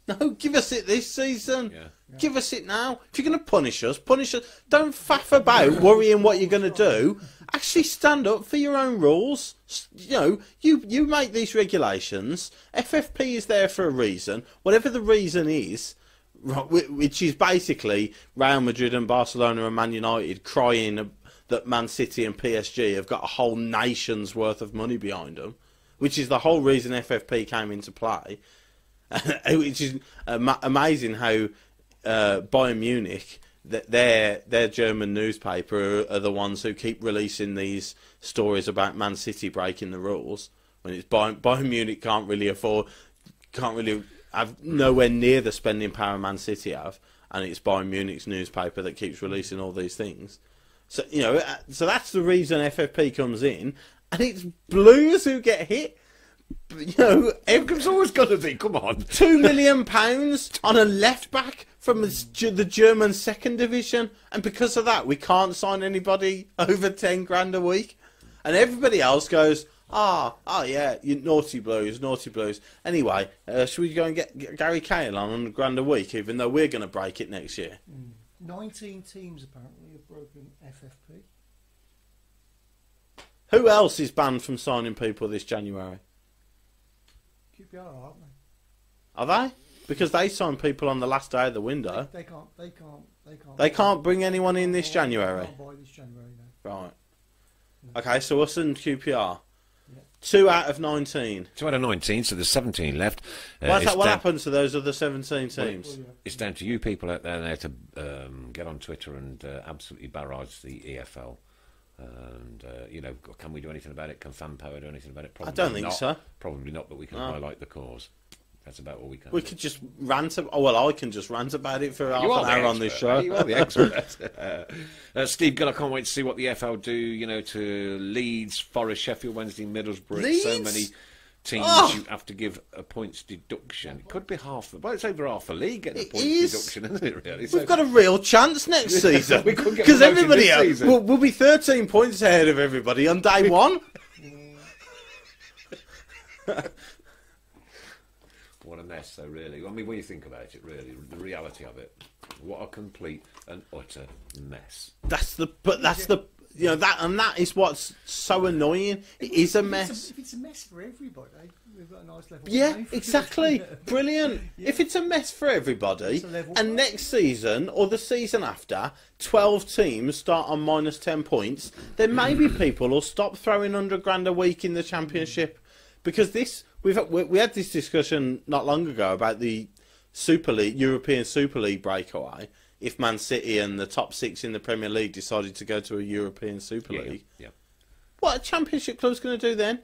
No, give us it this season. Yeah. Give us it now. If you're going to punish us, punish us. Don't faff about worrying what you're going to do. Actually stand up for your own rules. You know, you make these regulations. FFP is there for a reason. Whatever the reason is, which is basically Real Madrid and Barcelona and Man United crying that Man City and PSG have got a whole nation's worth of money behind them, which is the whole reason FFP came into play. Which is amazing how Bayern Munich, their German newspaper, are the ones who keep releasing these stories about Man City breaking the rules. When it's Bayern Munich can't really have nowhere near the spending power Man City have, and it's Bayern Munich's newspaper that keeps releasing all these things. So so that's the reason FFP comes in, and it's Blues who get hit. It's always got to be. Come on, £2 million on a left back from the German second division, and because of that, we can't sign anybody over 10 grand a week, and everybody else goes, oh yeah, you naughty Blues. Anyway, should we go and get Gary Cahill on 100 grand a week, even though we're going to break it next year? 19 teams apparently have broken FFP. Who else is banned from signing people this January? QPR, aren't they? Are they? Because they sign people on the last day of the window. They can't bring anyone in this January. They can't buy this January, no. Right. Okay, so us and QPR. 2 out of 19. 2 out of 19, so there's 17 left. What happens to those other 17 teams? It's down to you people out there now to get on Twitter and absolutely barrage the EFL. And, can we do anything about it? Can Fan Power do anything about it? I don't think not. so. Probably not, but we can highlight the cause. That's about all we can. We could just rant. I can just rant about it for half an hour on this show. You are the expert. Steve Gill, I can't wait to see what the FL do. To Leeds, Forest, Sheffield Wednesday, Middlesbrough. Leeds? So many teams you have to give a points deduction. It could be half. Well, it's over half a league getting a points deduction, isn't it? Really, we've got a real chance next season because everybody else will be 13 points ahead of everybody on day one. What a mess, though, really. I mean, when you think about it, really, the reality of it, what a complete and utter mess. That is what's so annoying. It is a mess. If it's a mess for everybody, we've got a nice level. Yeah, exactly. Brilliant. Yeah. If it's a mess for everybody, and next season or the season after, 12 teams start on minus 10 points, then maybe people will stop throwing £100,000 a week in the Championship, because we had this discussion not long ago about the Super League, European Super League breakaway. If Man City and the top 6 in the Premier League decided to go to a European Super League, what a Championship club's going to do then?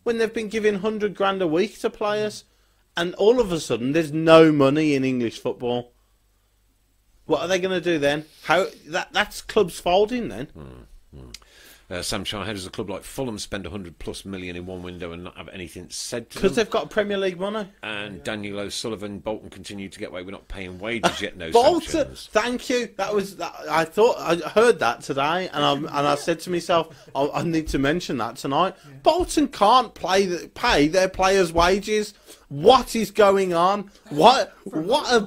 When they've been giving £100,000 a week to players, and all of a sudden there's no money in English football. What are they going to do then? That's clubs folding then. Sam Shire, how does a club like Fulham spend 100+ million in one window and not have anything said to them? Because they've got Premier League money. And Daniel O'Sullivan, Bolton continue to get away. We're not paying wages yet. No Bolton, sanctions. thank you. I heard that today, and I said to myself, I need to mention that tonight. Yeah. Bolton can't pay their players' wages. What is going on? What? Yeah.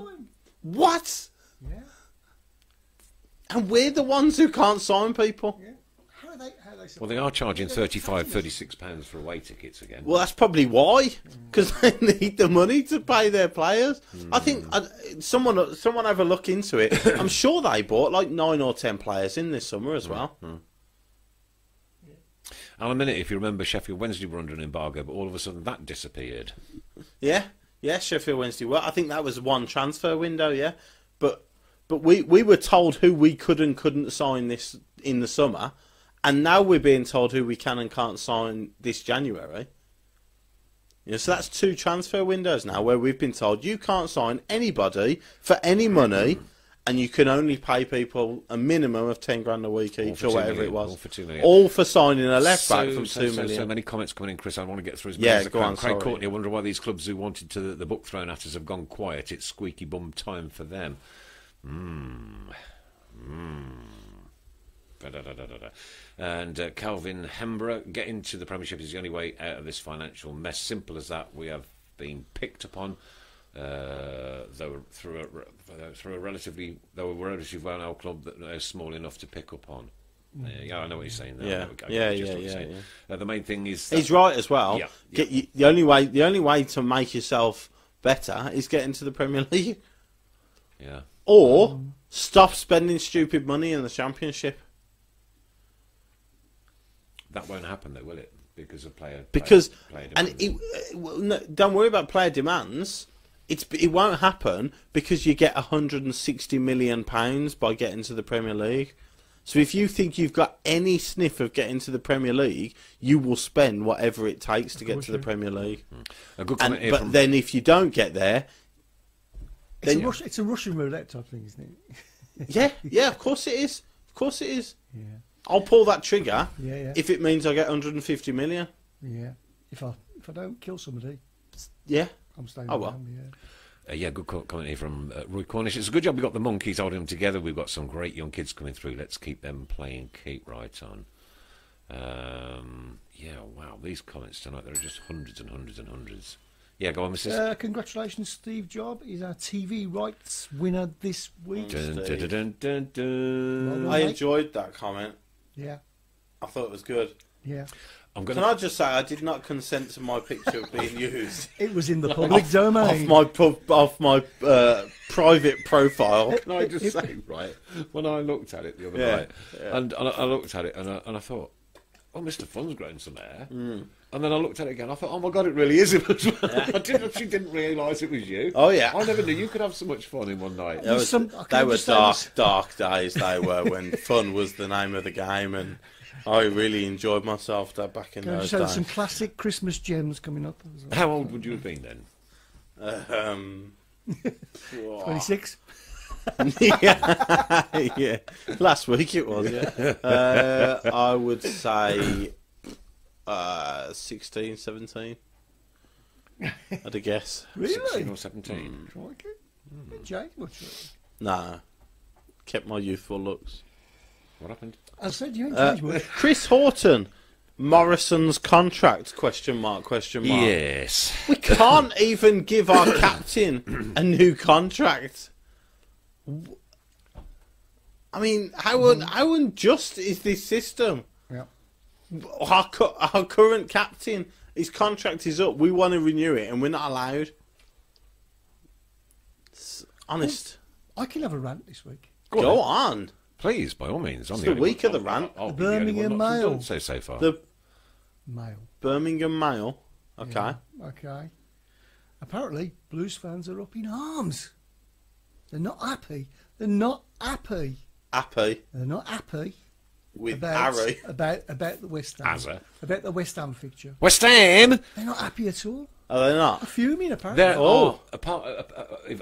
And we're the ones who can't sign people. Yeah. Well, they are charging £35-36 for away tickets again. Well, that's probably why, because they need the money to pay their players. I think someone have a look into it. I'm sure they bought like 9 or 10 players in this summer as well. And a minute, if you remember, Sheffield Wednesday were under an embargo, but all of a sudden that disappeared. Yeah, Sheffield Wednesday. Well, I think that was one transfer window. Yeah, but we were told who we could and couldn't sign this in the summer. And now we're being told who we can and can't sign this January. So that's 2 transfer windows now where we've been told you can't sign anybody for any money, and you can only pay people a minimum of £10,000 a week each or whatever it was. All for £2 million. All for signing a left back from £2 million. So many comments coming in, Chris. I want to get through as many as I can. Craig Courtney, I wonder why these clubs who wanted the book thrown at us have gone quiet. It's squeaky bum time for them. And Calvin Hembrough, getting to the Premiership is the only way out of this financial mess. Simple as that. We have been picked upon, though through a relatively well-known club that is small enough to pick up on. Yeah, I know what you're saying. There. Yeah. The main thing is he's right as well. Yeah. The only way to make yourself better is get into the Premier League. Yeah. Or stop spending stupid money in the Championship. That won't happen, though, will it? Because of player demands. Don't worry about player demands. It won't happen because you get £160 million by getting to the Premier League. So if you think you've got any sniff of getting to the Premier League, you will spend whatever it takes to get to the Premier League. A good comment here but then if you don't get there, it's a Russian roulette type thing, isn't it? Yeah, of course it is. Of course it is. Yeah. I'll pull that trigger if it means I get 150 million. Yeah. If I don't kill somebody. Yeah. I'm staying down, good comment here from Roy Cornish. It's a good job we got the monkeys holding them together. We've got some great young kids coming through. Let's keep them playing. Keep right on. Wow. These comments tonight, there are just hundreds and hundreds and hundreds. Yeah, go on, Mrs. Congratulations, Steve Job. He's our TV rights winner this week. Dun, dun, dun. I enjoyed that comment. Yeah. I thought it was good. Yeah. Can I just say I did not consent to my picture being used? It was in the public domain. Off my private profile. Can I just say, right, when I looked at it the other night, and I looked at it and I thought, oh, Mr. Fun's grown some hair. And then I looked at it again. I thought, oh my God, it really is him as well. I actually didn't realise it was you. Oh yeah, I never knew you could have so much fun in one night. They were dark days. They were when fun was the name of the game, and I really enjoyed myself back in those Just had days. some classic Christmas gems coming up. How old would you have been then? 26. yeah, yeah. Last week it was. Yeah, I would say 16, 17. I'd a guess. 16 Really? or 17? Crikey. Didn't change much. Really. No, kept my youthful looks. What happened? I said you ain't changed much. Chris Horton, Morrison's contract? Question mark? Yes. We can't even give our captain a new contract. I mean, how unjust is this system? Yeah. Our current captain, his contract is up. We want to renew it, and we're not allowed. It's honest. I can have a rant this week. Go on. Please, by all means. It's the week of the rant. I'll The be the only Birmingham one not to Mail. done so far. The Mail. Birmingham Mail. Okay. Yeah, okay. Apparently, Blues fans are up in arms. They're not happy. They're not happy. Happy They're not happy with about Arry. about the West Ham. Azza. About the West Ham fixture. West Ham! They're not happy at all. Are they They're not? fuming apparently. There Oh. are,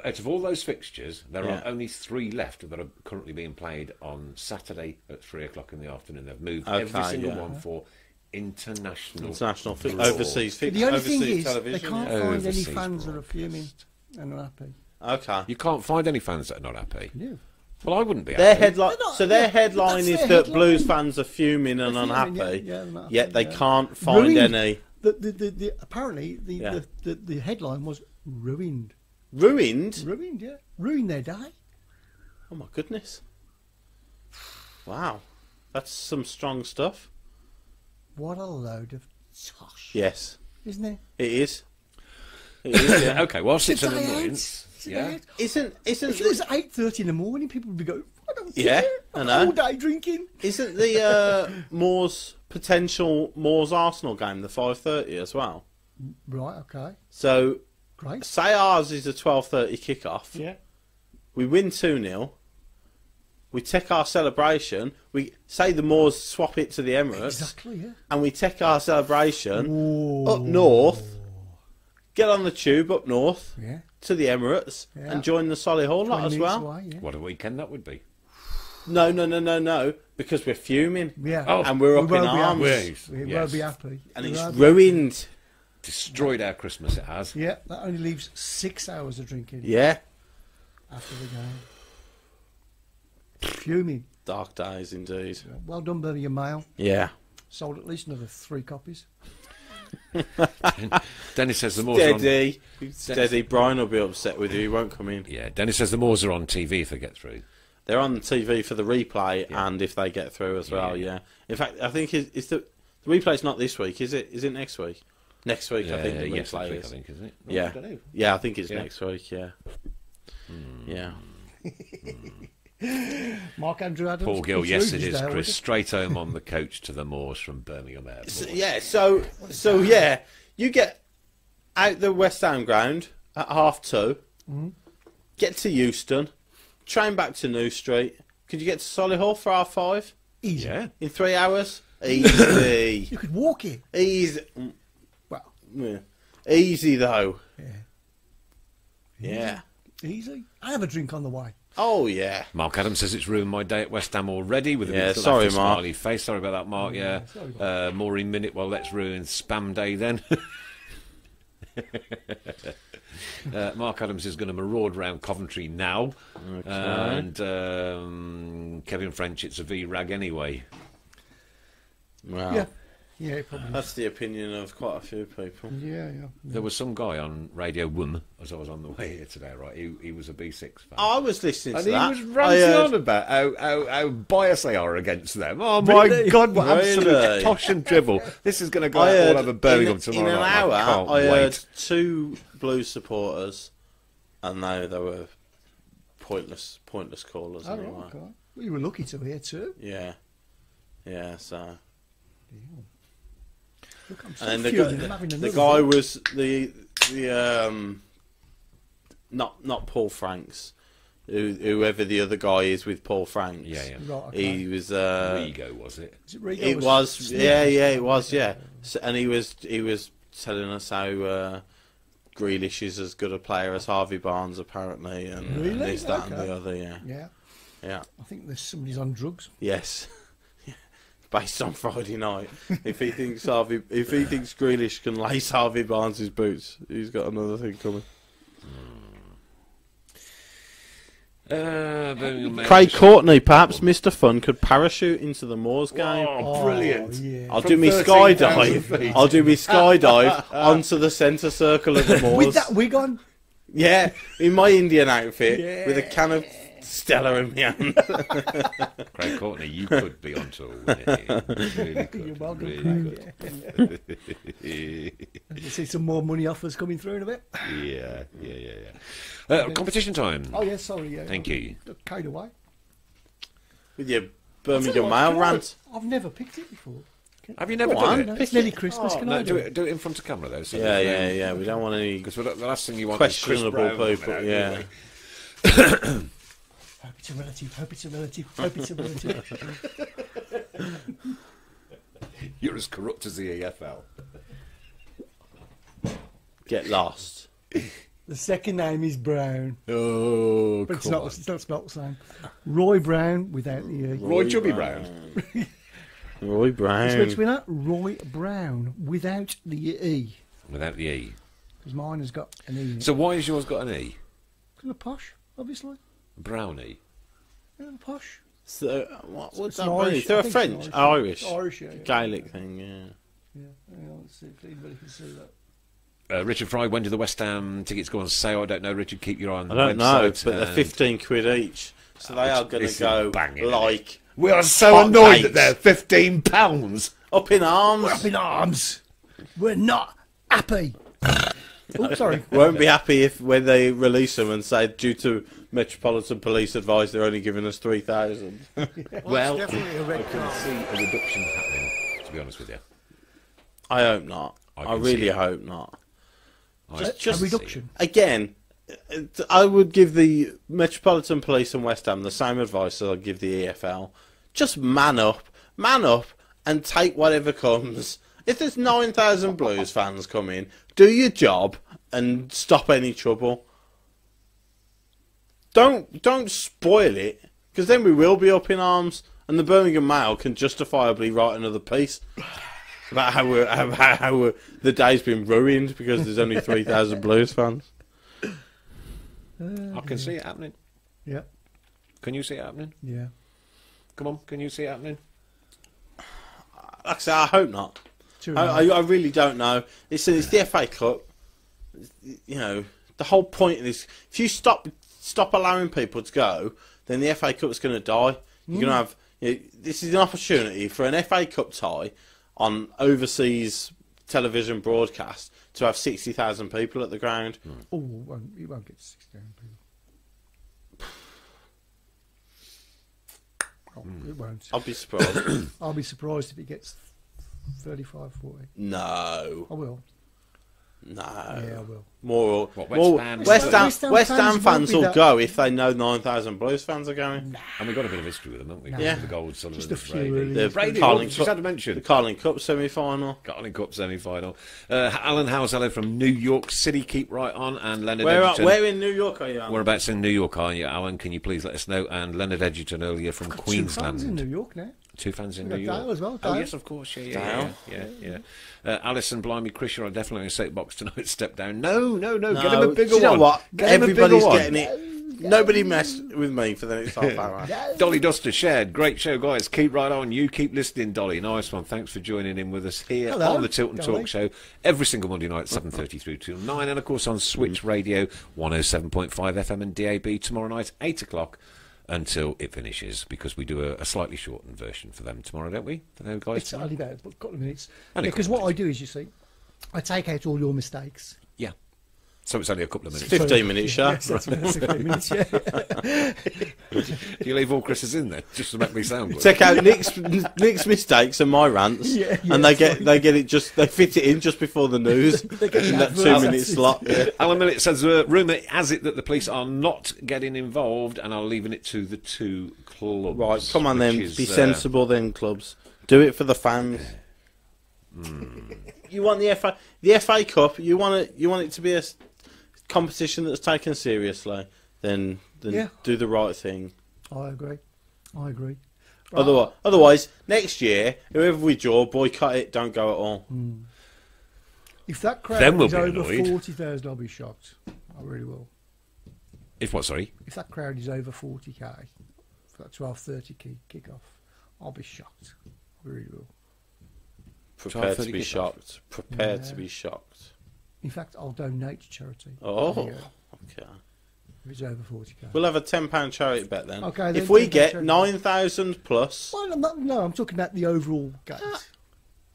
out of all those fixtures, there Yeah. are only 3 left that are currently being played on Saturday at 3 o'clock in the afternoon. They've moved every Okay, single yeah. one for international International draws. overseas But the only thing overseas is, they television. can't yeah. find any Overseas fans that are broadcast. fuming and not happy. Okay. You can't find any fans that are not happy. No. Well, I wouldn't be Their happy. headline. They're not- So their yeah, headline that's is their that headline. Blues fans are fuming and They're fuming, unhappy. yeah, they're not Yet happy, they yeah. can't find Ruined. any. Apparently Yeah. the headline was ruined. Ruined. Ruined, yeah. Ruined their day. Oh my goodness. Wow, that's some strong stuff. What a load of tosh. Yes, Isn't it? it is. It is. Yeah. Okay, whilst it's an Today, annoyance, today. yeah. Isn't If it was 8:30 in the morning, people would be going, I don't Yeah, care. I I'm know. all day drinking. Isn't the potential Moors Arsenal game the 5:30 as well? Right, okay. So Great. say ours is a 12:30 kickoff. Yeah. We win 2-0. We take our celebration. We say the Moors swap it to the Emirates, Exactly, yeah. and we take our celebration Ooh. up north. Get on the tube up north Yeah. to the Emirates Yeah. and join the Solihull lot 20 as minutes well. away, yeah. What a weekend that would be. No, because we're fuming. Yeah. Oh, And we're up We in won't be arms. Yes. We Yes. won't be happy. And We it's won't be ruined. Destroyed our Christmas, it has. happy. Yeah, that only leaves 6 hours of drinking Yeah. after the game. Fuming. Dark days indeed. Well done, Birmingham Mail. Yeah. Sold at least another 3 copies. Dennis says the Moors are on... Steady. Brian will be upset with you. He won't come in. Yeah, Dennis says the Moors are on TV if they get through. They're on TV for the replay Yeah. and if they get through as well, Yeah. yeah. In fact, I think it's the replay's not this week, is it? Is it next week? Next week, I think the yes, replay next week, is. I think, isn't it? No, Yeah. I don't know. Yeah, I think it's Yeah. next week, yeah. Yeah. Mark Andrew Adams. Paul Gill, Chris yes Rhodes it is, there, Chris. wasn't Straight home on the coach to the Moors from Birmingham Airport. So yeah, you get out the West Ham ground at 2:30, get to Euston, train back to New Street. Could you get to Solihull for 5:30 he? Easy. Yeah. in 3 hours? Easy. You could walk it. Easy. Well, Yeah. Easy though. yeah. Yeah. Easy. I have a drink on the way. Oh yeah. Mark Adams says it's ruined my day at West Ham already with a Yeah, little sorry, laughing Mark. smiley face. Sorry about that, Mark. Yeah, sorry, Maureen Minute. Well, let's ruin Spam Day then. Mark Adams is going to maraud around Coventry now, and Kevin French. It's a V-rag anyway. Wow. Yeah. Yeah, probably. That's the opinion of quite a few people. Yeah. There was some guy on Radio Wum as I was on the way here today. Right, he was a B6 fan. I was listening And to he that. was I ranting heard- on about how biased they are against them. Oh my Really? God, what absolute Really? tosh and dribble. This is going to go I out heard all over Birmingham in tomorrow an night. hour, I can't I heard wait. 2 Blues supporters, and they were pointless callers. Oh, Anyway. right, okay. Well, you were lucky to hear too. Yeah. So, Look, I'm so and then fuming. I'm having the another guy drink. was the not Paul Franks, whoever the other guy is with Paul Franks. Yeah, yeah. Right, okay. He was. Rigo, was it? Is it Rigo? It was. Yeah, it was. Yeah. So, and he was telling us how Grealish is as good a player as Harvey Barnes apparently, and Really? this, that, and Okay. the other. Yeah. Yeah. Yeah. I think there's somebody's on drugs. Yes. Based on Friday night, if he thinks Grealish can lace Harvey Barnes' boots, he's got another thing coming. Craig Courtney, perhaps Mr. Fun could parachute into the Moors game. Oh, brilliant! Yeah. I'll From do my 13,000 skydive. feet. I'll do my skydive onto the centre circle of the Moors. With that wig on. Yeah, in my Indian outfit, Yeah. with a can of Stella in my hand. Craig Courtney, you could be on tour. Wouldn't you? Really could. You're welcome, Really Craig. could. You'll see some more money offers coming through in a bit. Yeah. Competition time. Oh, yeah, sorry. Yeah. Thank you. Got carried away. With your I'll tell Birmingham you what, Mail can I- rant. I've never picked it before. Have you never Go done on. it? No, it's nearly Christmas. Can I No, do it? do it in front of camera though. So Yeah. We don't want any Because the last thing you want questionable is Chris people. Brown. Yeah. Hope it's a relative. Hope it's a relative. Hope it's a relative. You're as corrupt as the EFL. Get lost. The second name is Brown, Oh, but it's not the same. Roy Brown without the E. Roy Chubby Brown. Roy Brown. Which winner? Roy Brown without the E. Without the E. Because mine has got an E in it. So why has yours got an E? Because of posh, obviously. Brownie. Yeah, posh. So, what's It's that an mean? Irish- Is there I a think French? it's Irish? Irish, yeah. Gaelic thing, yeah. Yeah, hang on, let's see if anybody can see that. Richard Fry, when do the West Ham tickets go on sale? I don't know, Richard. Keep your eye on the I don't know, website. but they're 15 quid each. So they are going This to is go banging, isn't like We are so Hot annoyed cakes. that they're £15. up in arms. We're up in arms. We're not happy. Oh, sorry. Won't be happy if when they release them and say due to Metropolitan Police advice they're only giving us 3,000. Well, It's definitely a red I can card. see a reduction happening, to be honest with you. I hope not. I I can see really it. hope not. A reduction. Again, I would give the Metropolitan Police and West Ham the same advice that I'd give the EFL. Just man up, and take whatever comes. If there's 9,000 Blues fans come in, do your job and stop any trouble. Don't spoil it, because then we will be up in arms, and the Birmingham Mail can justifiably write another piece about how the day's been ruined because there's only 3,000 Blues fans. I can see it happening. Yeah, Can you see it happening? yeah. Come on, can you see it happening? Like I say, I hope not. True I enough. really don't know. It's the FA Cup. You know, the whole point of this. If you stop allowing people to go, then the FA Cup's going to die. You're going to have. This is an opportunity for an FA Cup tie on overseas television broadcast to have 60,000 people at the ground. Oh, you won't get 16 people. Oh, it won't. I'll be surprised. I'll be surprised if it gets 35, 40. No. I will. No. Yeah, I will. More What, more West Ham? West Ham fans fans won't will be go if they know 9,000 Blues fans are going. And we've got a bit of history with them, haven't we? No. Yeah. The gold, Sullivan, Just a few, Brady. really. The Brady, Carling just had to the mention. Carling Cup semi-final. Carling Cup semi-final. Alan Housello from New York City, keep right on. And Leonard Edgerton. Where in New York are you, Alan? Whereabouts in New York are you, Alan? Can you please let us know? And Leonard Edgerton earlier from Got Queensland. 2 fans in New York now. 2 fans in We've New got York. Dale as well, Oh Dale. yes, of course. Yeah. Alison, blimey, Chris, you're definitely in a safe box tonight. Step down. No. Get him a bigger do you know one. what? Get him a bigger Everybody's one. getting it. Nobody messed with me for the next half hour. Dolly Duster shared. Great show, guys. Keep right on. You keep listening, Dolly. Nice one. Thanks for joining in with us here Hello, on the Tilton Dolly. Talk Show every single Monday night, 7:30 through till 9, and of course on Switch Radio 107.5 FM and DAB tomorrow night 8 o'clock until it finishes, because we do a slightly shortened version for them tomorrow, don't we? For those guys. It's only about a couple of minutes. Only a Because couple what of I do is, you see, I take out all your mistakes. Yeah. So it's only a couple of minutes. 15-minute show. Yes, that's 15 minutes, yeah. Do you leave all Chris's in there just to make me sound good? Take out Nick's mistakes and my rants, and they get it they fit it in just before the news in that 2-minute slot. Yeah. Alan Millett says rumour has it that the police are not getting involved and are leaving it to the two clubs. Right, come on then, be sensible then, clubs. Do it for the fans. You want the FA Cup? You want it to be a competition that's taken seriously? Then do the right thing. I agree. Right. Otherwise, next year, whoever we draw, boycott it. Don't go at all. If that crowd Then we'll is be over annoyed. 40,000, I'll be shocked. I really will. If what? Sorry. If that crowd is over 40k for that 12:30 kick-off, I'll be shocked. I really will. Prepare to be shocked. Prepare to be shocked. In fact, I'll donate to charity. Oh, okay. If it's over 40k. We'll have a £10 charity bet then. Okay. If we get 9,000 plus, Well, I'm talking about the overall games.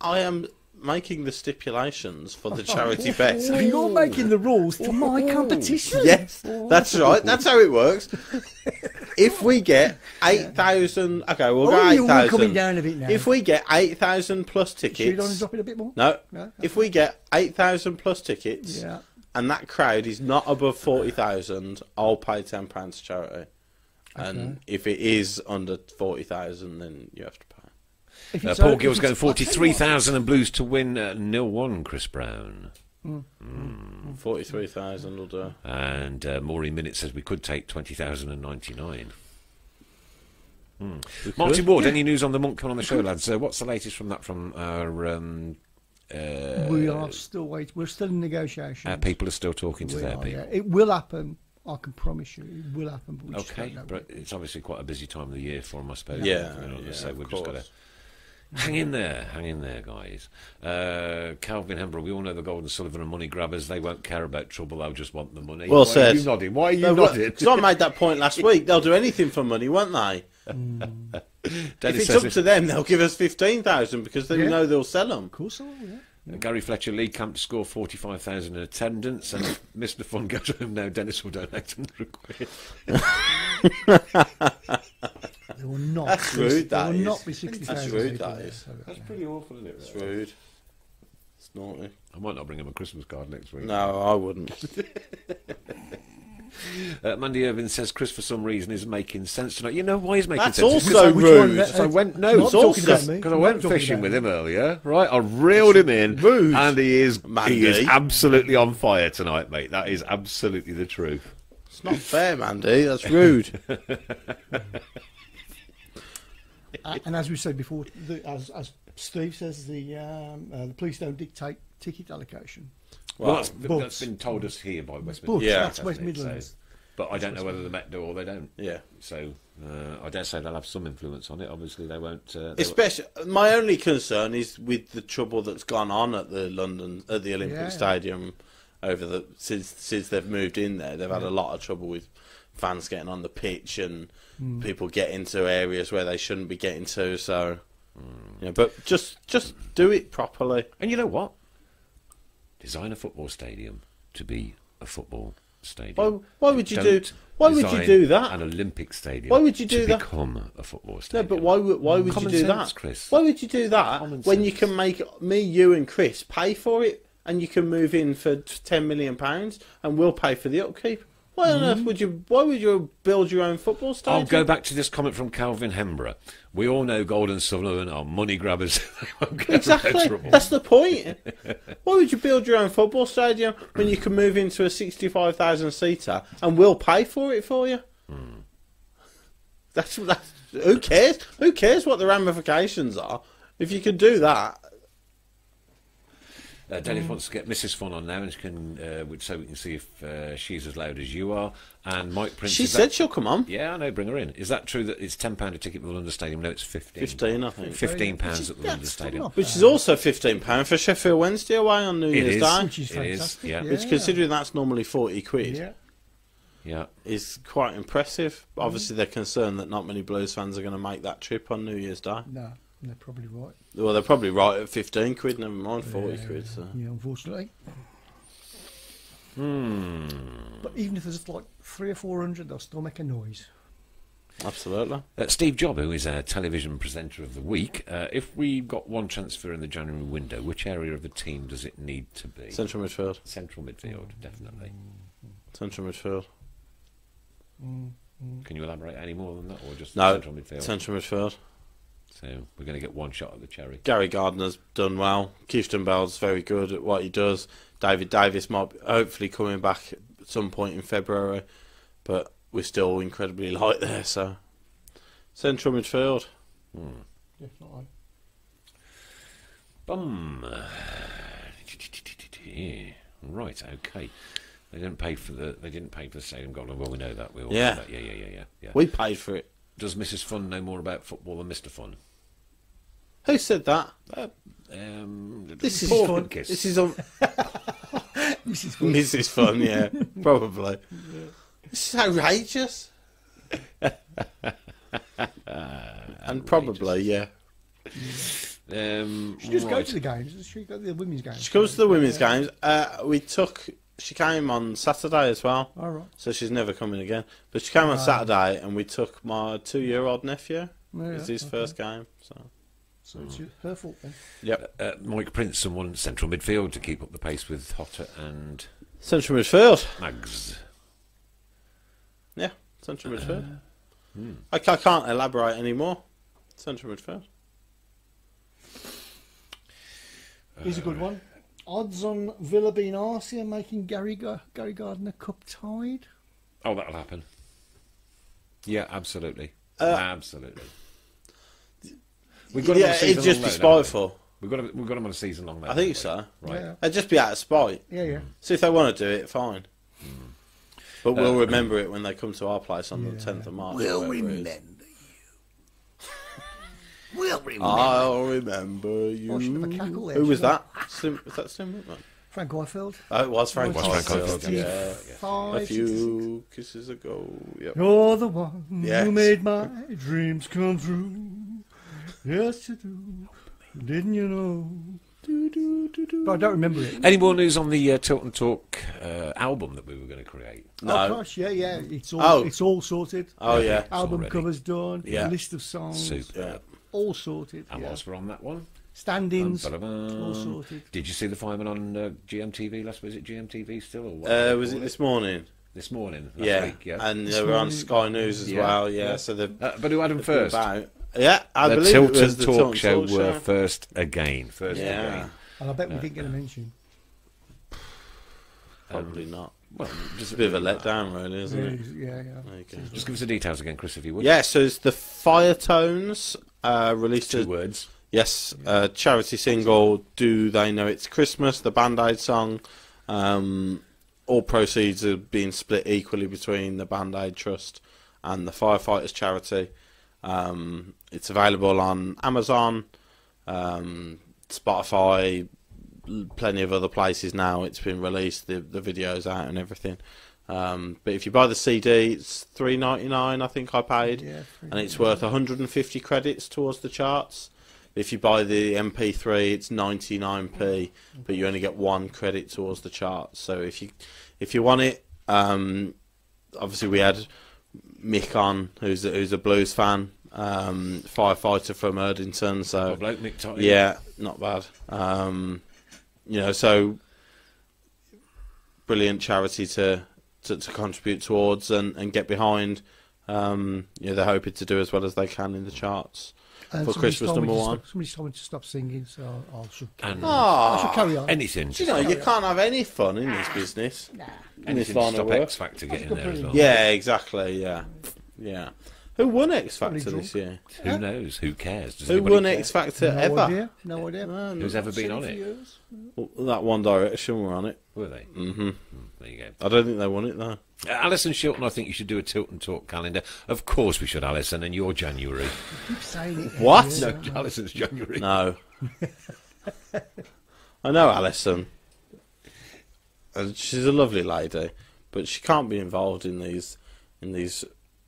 I am making the stipulations for the charity bet. So you're making the rules for my competition. Yes, that's right. That's how it works. If we get 8,000, okay, we'll go You're 8,000. coming down a bit now. If we get 8,000 plus Should I tickets, drop it a bit more? no. No? If we get 8,000 plus tickets, Yeah. and that crowd is not above 40,000, I'll pay £10 to charity. And if it is under 40,000, then you have to pay. Paul Gill's going 43,000 and Blues to win 0-1, Chris Brown. 43,000 will do. And Maureen Minute says we could take 20,099. Martin Ward, any news on the Monk coming on the show, lads? What's the latest from that from our... We are still waiting. We're still in negotiations. people are still talking to their people. Yeah. It will happen. I can promise you, it will happen. But we just Okay, don't know. but it's obviously quite a busy time of the year for them, I suppose. Yeah, So of we've just got to course. hang in there, guys. Calvin Hembrough, we all know the Golden Sullivan and money grabbers. They won't care about trouble. They'll just want the money. Well Why said. Are you nodding? Why are you nodding? Because I made that point last week. They'll do anything for money, won't they? If Dennis it's says up to them, they'll give us 15,000 because they know they'll sell them. Of course, I will, yeah. Gary Fletcher, League Camp to score 45,000 in attendance, and Mr. Fun goes home now. Dennis will donate 100 quid. They will not. That's rude, There that will is. not be 60,000. That's rude, people that there, is. so, That's pretty awful, isn't it? It's rude. It's naughty. I might not bring him a Christmas card next week. No, I wouldn't. Mandy Irvin says Chris, for some reason, is making sense tonight. You know why he's making That's sense? also Because rude. Because I went Not talking about me. because I Not went talking fishing about with me. him earlier, right? I reeled him in, Rude. and he is Mandy. absolutely on fire tonight, mate. That is absolutely the truth. It's not fair, Mandy. That's rude. And as we said before, as Steve says, the police don't dictate ticket allocation. Well, Well, that's been told us here by West But Midlands. Yeah. that's West hasn't it? Midlands. So- but I don't know whether the Met do or they don't. yeah. So I dare say they'll have some influence on it. Obviously, they won't. Especially, my only concern is with the trouble that's gone on at the Olympic Stadium over since they've moved in there. They've had a lot of trouble with fans getting on the pitch and people getting to areas where they shouldn't be getting to. So, but just do it properly. And you know what? Design a football stadium to be a football stadium. Why would you Don't do? Why would you design do that? An Olympic stadium. Why would you do to that? become a football No, stadium? but why would you Common do sense, that, Chris. Why would you do that Common when you sense. can make me, you, and Chris pay for it, and you can move in for £10 million, and we'll pay for the upkeep? Why on earth would you? Why would you build your own football stadium? I'll go back to this comment from Calvin Hembrough. We all know Golden Sullivan are money grabbers. They won't get Exactly. trouble. That's the point. Why would you build your own football stadium when you can move into a 65,000 seater and we'll pay for it for you? That's who cares? Who cares what the ramifications are? If you could do that, Dennis wants to get Mrs. Fun on now, and so we can see if she's as loud as you are. And Mike Prince. she is said that, she'll come on. yeah, I know. Bring her in. Is that true that it's £10 a ticket at the London Stadium? No, it's 15. 15, I think. £15 at the London Stadium. Which is also £15 for Sheffield Wednesday away on New It Year's is. Day. Which is It is, fantastic. yeah. Which, considering that's normally 40 quid, Yeah. Yeah. is quite impressive. Obviously, they're concerned that not many Blues fans are going to make that trip on New Year's Day. No, they're probably right. Well, they're probably right at 15 quid, never mind 40 quid. So. Yeah, unfortunately. But even if there's like 300 or 400, they'll still make a noise. Absolutely. Steve Jobb, who is our television presenter of the week, if we got one transfer in the January window, which area of the team does it need to be? Central midfield. Central midfield, definitely. Central midfield. Can you elaborate any more than that, or just No, central midfield? Central midfield. So we're going to get one shot at the cherry. Gary Gardner's done well. Keithton Bell's very good at what he does. David Davis might be hopefully coming back at some point in February, but we're still incredibly light there. So central midfield. Definitely. Right. Okay. They didn't pay for the. They didn't pay for the stadium goal. Well, we know that. We all Yeah. know that. Yeah. We paid for it. Does Mrs. Fun know more about football than Mr. Fun? Who said that? This is Paul fun. Kiss. This is on Mrs. Fun. Mrs. Fun, yeah, probably. This is outrageous. And probably, yeah. She just go to the games. She go to the women's games. She comes to the women's games. She came on Saturday as well. All right. So she's never coming again. But she came on Saturday, and we took my 2-year-old nephew. Yeah, It's his first game. So it's her fault then. Yep. Mike Prince, someone central midfield to keep up the pace with Hotter and Central midfield. Mags. Yeah, central midfield. I can't elaborate anymore. Central midfield. Here's a good one. Odds on Villa being Arsenal and making Gary Gardner cup tied. Oh, that'll happen. Yeah, absolutely. Absolutely. We've got him on a Yeah, season it'd just long be loan, haven't spiteful. we? We've got him on a season long loan. I think haven't so. we? Right. Yeah. It'd just be out of spite. Yeah. See if they want to do it, fine. But we'll remember it when they come to our place on the 10th of March. We'll or whatever it is. remember you. We'll remember. I'll remember you. Oh, should have a cackle there, Who was shouldn't that? Was that Slim Whitman? Frank Whitefield. Oh, it was Frank. Was Frank Whitefield, Yeah. 65, A few kisses ago. Yep. You're the one Yes. who made my dreams come true. Yes, you do. Didn't you know? But I don't remember it. Any more news on the Tilton Talk album that we were going to create? No. Oh gosh, yeah. It's all sorted. Oh, yeah. Album already. covers done. Yeah. List of songs. Super. Yeah. All sorted. And yeah. whilst we're on that one, Stand-ins. ba-da-bum. All sorted. Did you see the fireman on GMTV last? Was it GMTV still, or what? Was it this morning? This morning? Last Yeah. week, yeah. And This they were on morning. Sky News as Yeah. well. Yeah. So the But who had him first? Yeah, I The believe Tilton it was the Talk Tilton Show Talk were Show. first again. Yeah. And I bet we didn't get a mention. Probably not. Well, It's a bit of a letdown, really, isn't it? Yeah. There you go. Just give us the details again, Chris, if you would. Yeah, so it's the Fire Tones released Two a words. yes charity single. Do They Know It's Christmas? The Band-Aid song. All proceeds are being split equally between the Band-Aid Trust and the Firefighters Charity. It's available on Amazon, Spotify, plenty of other places now. It's been released, the video's out and everything. But if you buy the CD, it's $3.99. I think I paid, Yeah, and it's worth 150 credits towards the charts. If you buy the MP3, it's 99p, but you only get 1 credit towards the charts. So if you want it, obviously we had Mick on, who's a blues fan, firefighter from Erdington. So Good bloke, Mick Totty. yeah, not bad. So brilliant charity to contribute towards and get behind. They're hoping to do as well as they can in the charts And for somebody's Christmas told me number to one. stop- Somebody's told me to stop singing, so I should carry And on. I should carry on. anything. You know, you can't have any fun in this business. In this Anything line to of stop work. X Factor getting there as well. Yeah, exactly. Yeah. Who won X Factor Probably this year? Who knows? Who cares? Does Who anybody won care? X Factor No ever? idea. No idea. Who's ever been Seen on for it? years. Well, that One Direction were on it. Were they? hmm There you go. I don't think they won it though. Alison Shilton, I think you should do a Tilton Talk calendar. Of course we should, Alison, and you're January. Keep saying it. What? Yeah. No, Alison's January. No. I know Alison. And she's a lovely lady, but she can't be involved in these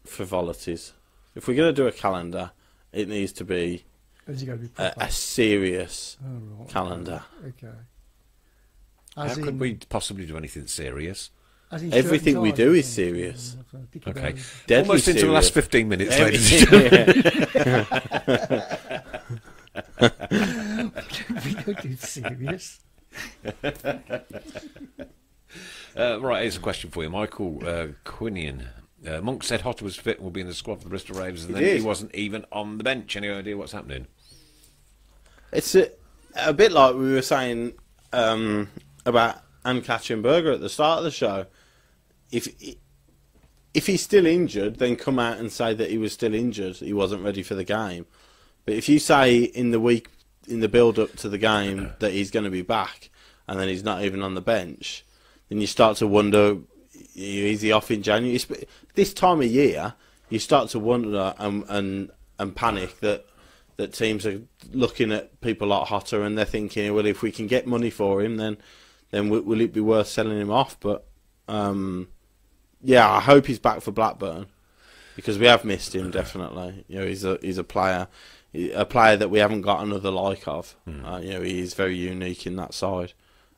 frivolities. If we're going to do a calendar, it needs to be Has he got to be a proper? serious Oh, right. calendar. Okay. How could we possibly do anything serious? Everything we do is serious. Okay. Deadly Almost into the last 15 minutes, ladies and gentlemen. We don't do serious. Right, here's a question for you. Michael Quinian. Monk said Hotter was fit and will be in the squad for the Bristol Ravens, and then he wasn't even on the bench. Any idea what's happening? It's a bit like we were saying about Ann-Katrin Berger at the start of the show. If he's still injured, then come out and say that he was still injured. He wasn't ready for the game. But if you say in the week, in the build-up to the game, that he's going to be back, and then he's not even on the bench, then you start to wonder, is he off in January? This time of year, you start to wonder and panic that teams are looking at people like Hotter and they're thinking, well, if we can get money for him, then will it be worth selling him off? But yeah, I hope he's back for Blackburn, because we have missed him definitely. You know, he's a player that we haven't got another like of. You know, he is very unique in that side,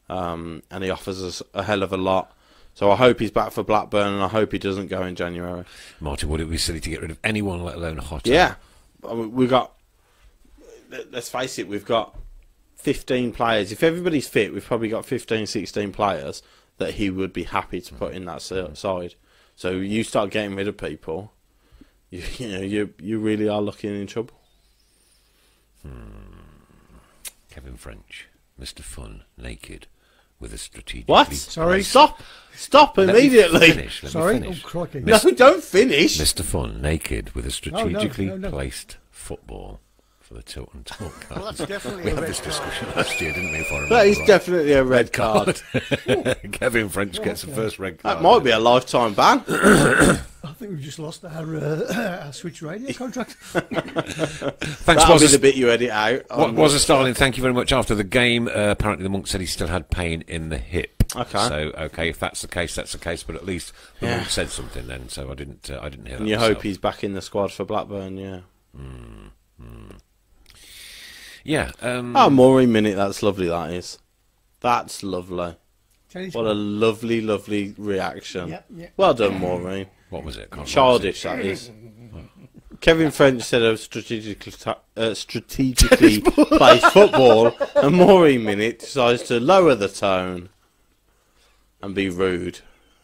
and he offers us a hell of a lot. So I hope he's back for Blackburn, and I hope he doesn't go in January. Martin, would it be silly to get rid of anyone, let alone Hotter? Yeah, I mean, we've got. Let's face it, we've got 15 players. If everybody's fit, we've probably got 15, 16 players that he would be happy to put in that side. So you start getting rid of people, you really are looking in trouble. Kevin French, Mr. Fun, naked, with a strategic. What? Sorry. Stop immediately. Let me Sorry. finish. Oh, crikey. No, don't finish. Mr. Fun, naked, with a strategically no. placed football for the Tilton Talk. Well, that's definitely We a had red this card. discussion last year, didn't we? If I remember That is right. definitely a red card. Kevin French gets the first red card. That might be a lifetime ban. I think we've just lost our Switch Radio contract. Thanks, That'll be Wazza- the bit you edit out. Wazza Starling, thank you very much. After the game, apparently the Monk said he still had pain in the hip. Okay. So, okay, if that's the case, that's the case. But at least the Monk said something then, so I didn't hear that. And you myself. hope he's back in the squad for Blackburn, yeah. Yeah. Maureen Minute, that's lovely, that is. That's lovely. Tennis What a lovely, lovely reaction. Yeah. Well done, Maureen. What was it? Can't Childish, that is. Kevin French said of strategically placed football, and Maureen Minute decides to lower the tone and be rude.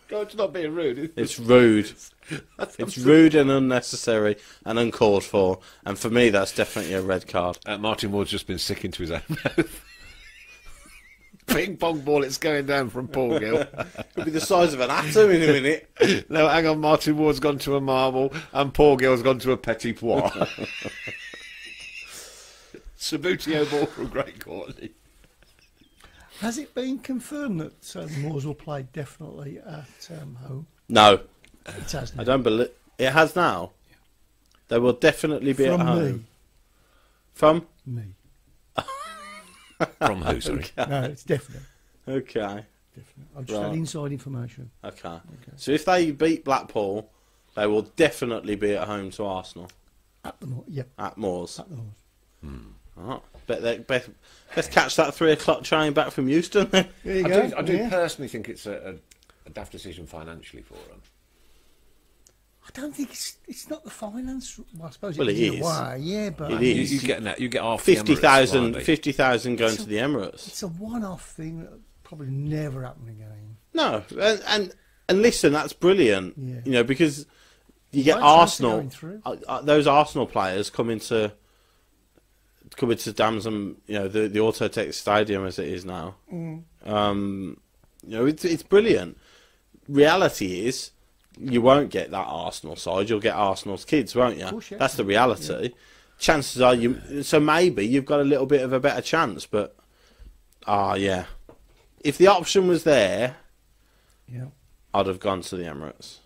God, it's not being rude. It's rude. It's rude and unnecessary and uncalled for. And for me, that's definitely a red card. Martin Ward's just been sick into his own mouth. Ping pong ball, it's going down from Paul Gill. It'll be the size of an atom in a minute. No, hang on, Martin Ward's gone to a marble and Paul Gill's gone to a petit pois. Sabutio ball from Great Courtney. Has it been confirmed that Moors will play definitely at home? No, It has. I don't believe it has now. They will definitely be From at home. me. From Me. From who, sorry? No, it's definite. Okay. Definite. I've just had Right. inside information. Okay. So if they beat Blackpool, they will definitely be at home to Arsenal At the yep. at Moors. At the Moors. Oh, let's catch that 3 o'clock train back from Euston. There you go. I do yeah. personally think it's a daft decision financially for them. I don't think it's not the finance. Well, I suppose Well, it it is in is. a way, yeah, but It I mean, is. You get that. You get half the Emirates 50,000 Friday. 50,000 going to the Emirates. It's a one-off thing that probably never happen again. No, and listen, that's brilliant. Yeah. You know, because you get Right, Chelsea Arsenal. going through. Those Arsenal players come into Damson, you know, the Autotech Stadium as it is now. You know, it's brilliant. Reality is, you won't get that Arsenal side. You'll get Arsenal's kids, won't you? Of course, yeah. That's the reality. Chances are so maybe you've got a little bit of a better chance, but yeah. If the option was there, Yeah. I'd have gone to the Emirates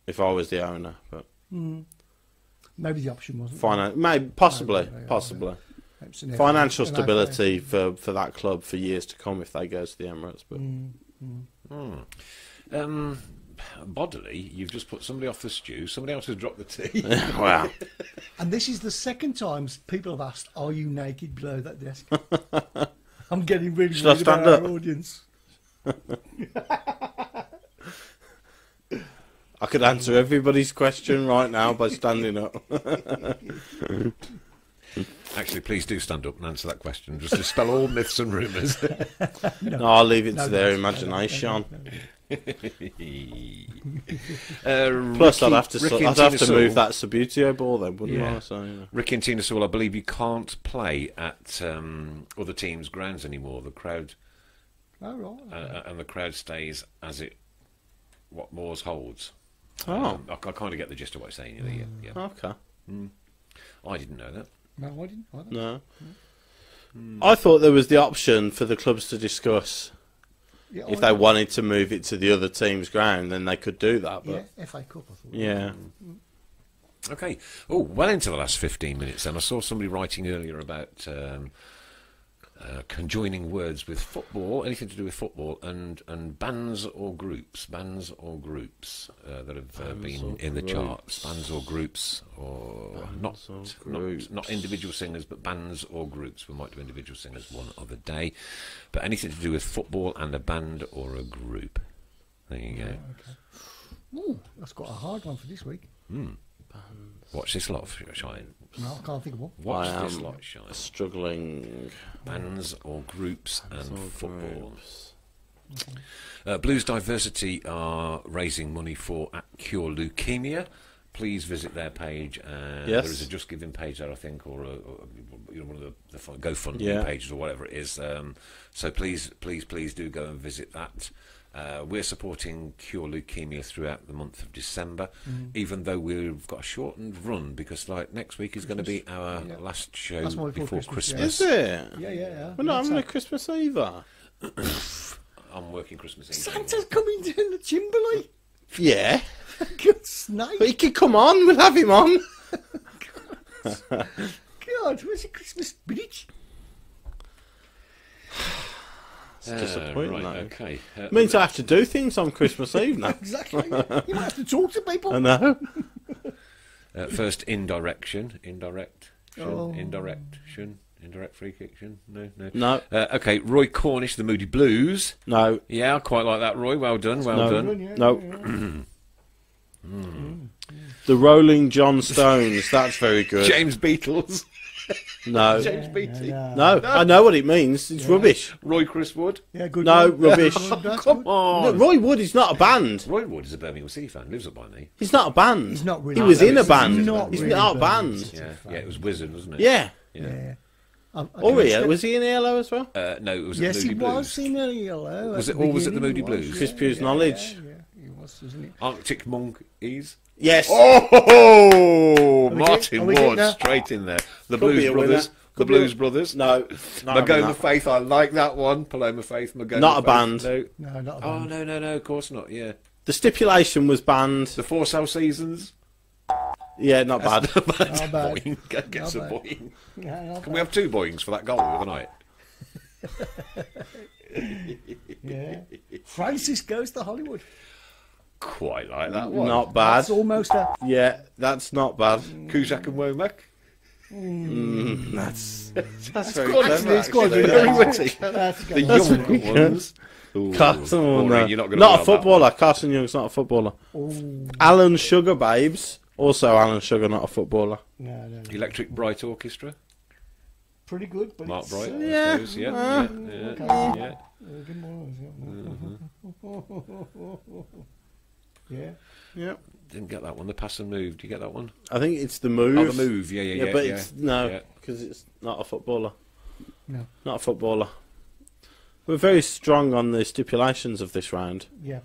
if I was the owner. But Maybe the option wasn't. maybe possibly. It's an Financial an stability for that club for years to come if they go to the Emirates. But Bodily, you've just put somebody off the stew. Somebody else has dropped the tea. wow, And this is the second time people have asked, "Are you naked below that desk?" I'm getting really Should I worried about stand our up? audience. I could answer everybody's question right now by standing up. Actually, please do stand up and answer that question. Just dispel all myths and rumours. No, I'll leave it to their imagination. Plus, I'd have to move that Sabutio ball then, wouldn't I? So, Ricky and Tina Sewell, I believe you can't play at other teams' grounds anymore. The crowd, and the crowd stays as what Moors holds. I kind of get the gist of what you're saying. Yeah. Okay. I didn't know that. No, I didn't. No. I thought there was the option for the clubs to discuss. Yeah, if they wanted to move it to the other team's ground, then they could do that. But FA Cup, I thought. Yeah. Okay. Oh, well into the last 15 minutes then. I saw somebody writing earlier about conjoining words with football, anything to do with football, and bands or groups that have been in the charts. Bands or groups, or not individual singers, but bands or groups. We might do individual singers one other day, but anything to do with football and a band or a group. There you go. Okay. Ooh, that's got a hard one for this week. Watch this lot shine. No, I can't think of one. Watch this lot shine. Struggling. Bands or groups and football. Blues Diversity are raising money for At Cure Leukemia. Please visit their page. There is a Just Giving page there, I think, or one of the GoFundMe pages or whatever it is. So please do go and visit that. We're supporting Cure Leukemia throughout the month of December, even though we've got a shortened run, because next week is going to be our last show before Christmas. Is it? Yeah. We're not having a Christmas either. I'm working Christmas Eve. Santa's coming down the Chimbley. Yeah. Good snake. But he can come on. We'll have him on. God, where's the Christmas spinach? It's disappointing. Right, okay. Means I have to do things on Christmas Eve now. Exactly. You might have to talk to people. I know. First, indirect free kick. No. Okay, Roy Cornish, the Moody Blues. No. Yeah, I quite like that, Roy. Well done. No. The Rolling John Stones. That's very good. James Beatles. No. James Beatty. No. I know what it means. It's rubbish. Roy Chris Wood. Yeah, good. No, one. rubbish. Come on. No, Roy Wood is not a band. Roy Wood is a Birmingham Sea fan. Lives up by me. He's not a band. He's not really. He was in a He's band. not He's really not a band. Yeah, it was Wizard, wasn't it? Yeah. Was he in ELO as well? No, it was Yes, at the Moody he Blues. was in ELO. Was it always at the Moody Blues? Chris Pugh's knowledge. Yeah, he was, wasn't he? Arctic Monkeys. Yes. Oh, Martin Ward Ward, straight in there. The Blues Brothers. The Blues Brothers. No. Magoma Faith, I like that one. Paloma Faith, Magoma Not a Faith. band. No, not a band. Oh, no, of course not, yeah. The stipulation was banned. The Four Cell Seasons. Yeah, not bad. Not bad. Boing. Get Not some bad. boing. Yeah, Can we have 2 boings for that goal the other night? Yeah. Francis Goes to Hollywood. Quite like that one. Not bad. That's almost a... Yeah, that's not bad. Kuzak and Womack. That's very clever. It's quite actually. good. Very witty. That's The good. younger ones. Ooh, Carson, Maureen, you're not gonna not love a that footballer. one. Carson Young's not a footballer. Ooh. Alan Sugar Babes, also Alan Sugar, not a footballer. No. Electric Bright Orchestra. Pretty good, but Mark it's... Bright. I Yeah. suppose, yeah. Good morning. Yeah. Yeah. Didn't get that one. The Pass and Move. Do you get that one? I think it's the move. Oh, the Move. Yeah. But it's no, Yeah. because it's not a footballer. No. Not a footballer. We're very strong on the stipulations of this round. Yeah.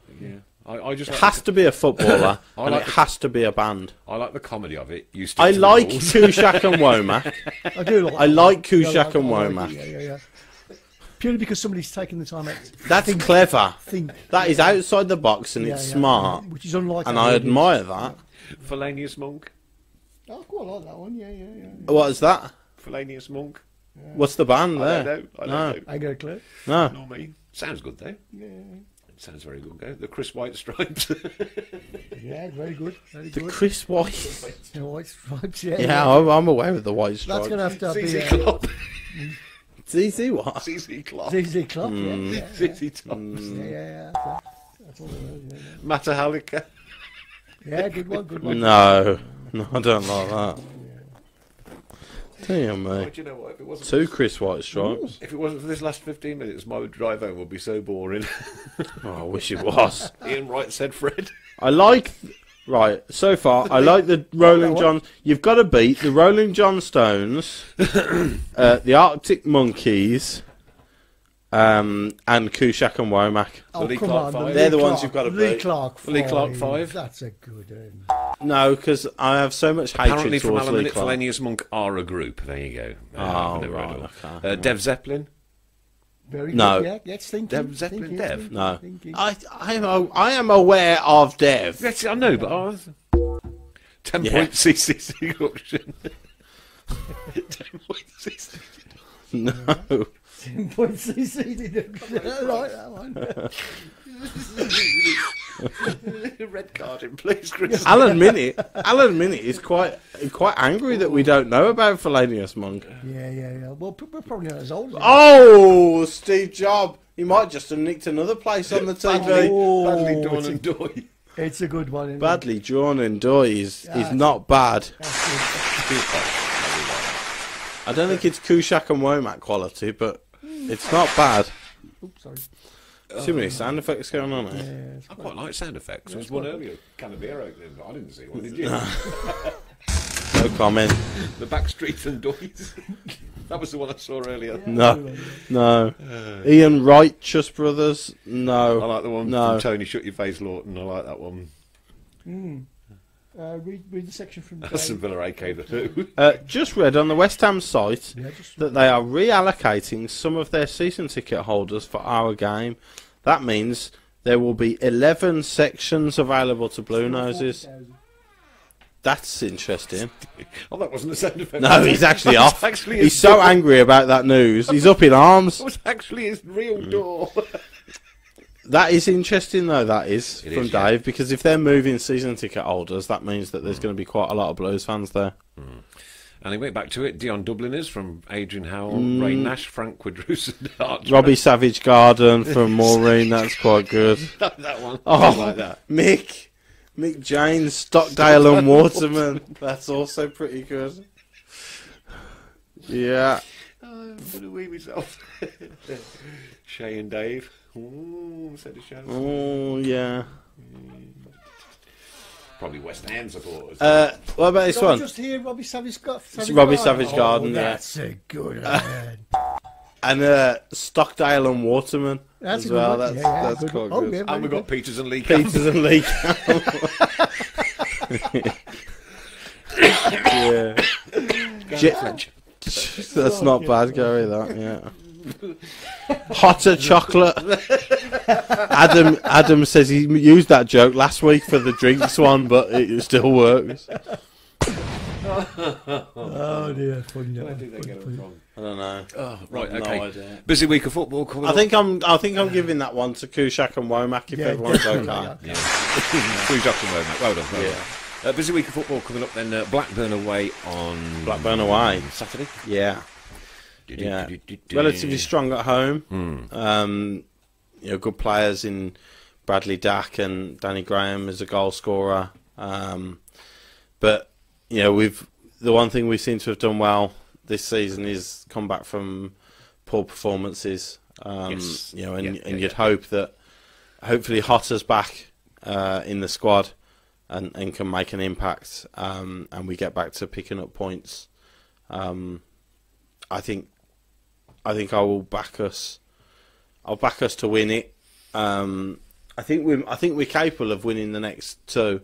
I just It like has to be a footballer, I and like it the- has to be a band. I like the comedy of it. You stick I to the like rules. Kushak and Womack. I do like I like Kushak I and like Womack. it, Yeah. Purely because somebody's taken the time out to That's clever. think. That is outside the box and it's smart. Which is unlike... And I admire that. Felanius Monk. I quite like that one, yeah. What is that? Felanius Monk. What's the band I there? don't know. No. I got a clue. No. Nor me. Sounds good though. Yeah. It sounds very good. Go. The Chris White Stripes. Yeah, very good. Very The good. Chris White. The white stripes, yeah. Yeah, I'm aware of the white That's stripes. going to have to CC be... Club. ZZ what? ZZ Klopp. ZZ Klopp, yeah. ZZ Tops. Yeah. That's all I know, yeah. Matahalika. Yeah, good one. No, I don't like that. Damn, Oh, mate. do you know what? If it wasn't Two Chris White stripes. If it wasn't for this last 15 minutes, my drive home would be so boring. Oh, I wish it was. Ian Wright said Fred. I like... Right, so far, I like the Rolling John... You've got to beat the Rolling John Stones, the Arctic Monkeys, and Kushak and Womack. Oh, Lee come Clark on. five. They're the ones you've got to Lee beat. Clark 5. Lee Clark 5. That's a good one. No, because I have so much hatred Apparently from towards Alan Lee Minute, Clark. Thelonious Monk are a group. There you go. Oh, I've never right, heard of them. okay. Dev Zeppelin. Very No. good, yeah. Yes, thinking. Dev Zeppelin, Dev? No. Thinking. I am aware of Dev. Yes, I know, but I was... 10 Yeah. point CCC auction. 10 point CCC. No. 10.cc deduction. I like that one. Red card in, please, Chris. Alan Minute is quite angry that we don't know about Thelonious Monk. Yeah. Well, we're probably not as old. Oh, Steve Jobs. He might just have nicked another place on the TV. Badly Dawn and Doy. It's a good one. Isn't Badly drawn and Doy is not bad. I don't think it's Kushak and Womack quality, but it's not bad. Oops, sorry. Too many sound effects going on here. Yeah, it's I quite like sound effects. There was one earlier, can of beer opening, but I didn't see one, did you? No comment. The Backstreet and Doys. That was the one I saw earlier. No. Ian Righteous Brothers? I No. like the one No. from Tony Shut Your Face Lawton. I like that one. Read the section from That's some Villa AK the Who. Just read on the West Ham site Yeah, just that they are reallocating some of their season ticket holders for our game. That means there will be 11 sections available to Blue Noses. That's interesting. Oh, that wasn't a sound effect. No, he's actually That was off. actually He's his so door. angry about that news. He's up in arms. That was actually his real door. That is interesting, though, that is, It from is, yeah. Dave, because if they're moving season ticket holders, that means that there's going to be quite a lot of Blues fans there. Anyway, back to it. Dion Dubliners from Adrian Howell, Ray Nash, Frank Quidroos and Arch. Robbie Savage Garden from Maureen, that's quite good. that one. Oh, I like that. Mick James, Stockdale and Waterman. That's also pretty good. Yeah. I'm going to wee myself. Shay and Dave. Ooh, set of shows. Oh, yeah. Probably West Ham supporters. What about this Did I one? just hear Robbie Savage Robbie Savage Garden, yeah. That's a good one. And Stockdale and Waterman That's as a good well. one. That's good quite one. good. Oh, yeah, And we've very got Peters and Lee Campbell. Peters and Lee. Yeah. That's not bad, Gary. That yeah. Hotter chocolate. Adam says he used that joke last week for the drinks one, but it still works. Oh dear, funny. Where do they get it from? I don't know. Oh, right, No okay. idea. Busy week of football coming I up. think I'm giving that one to Kushak and Womack if Yeah, everyone's okay. definitely, Yeah. Free Jackson moment. Well done. Well Yeah. done. Busy week of football coming up then. Blackburn away on Blackburn away. Saturday. Yeah. Yeah. Relatively strong at home. Good players in Bradley Dack and Danny Graham as a goal scorer. But the one thing we seem to have done well this season is come back from poor performances. Yes. And you'd hope that hopefully Hotter's back in the squad and can make an impact, and we get back to picking up points. I think I will back us. I'll back us to win it. I think we're capable of winning the next two,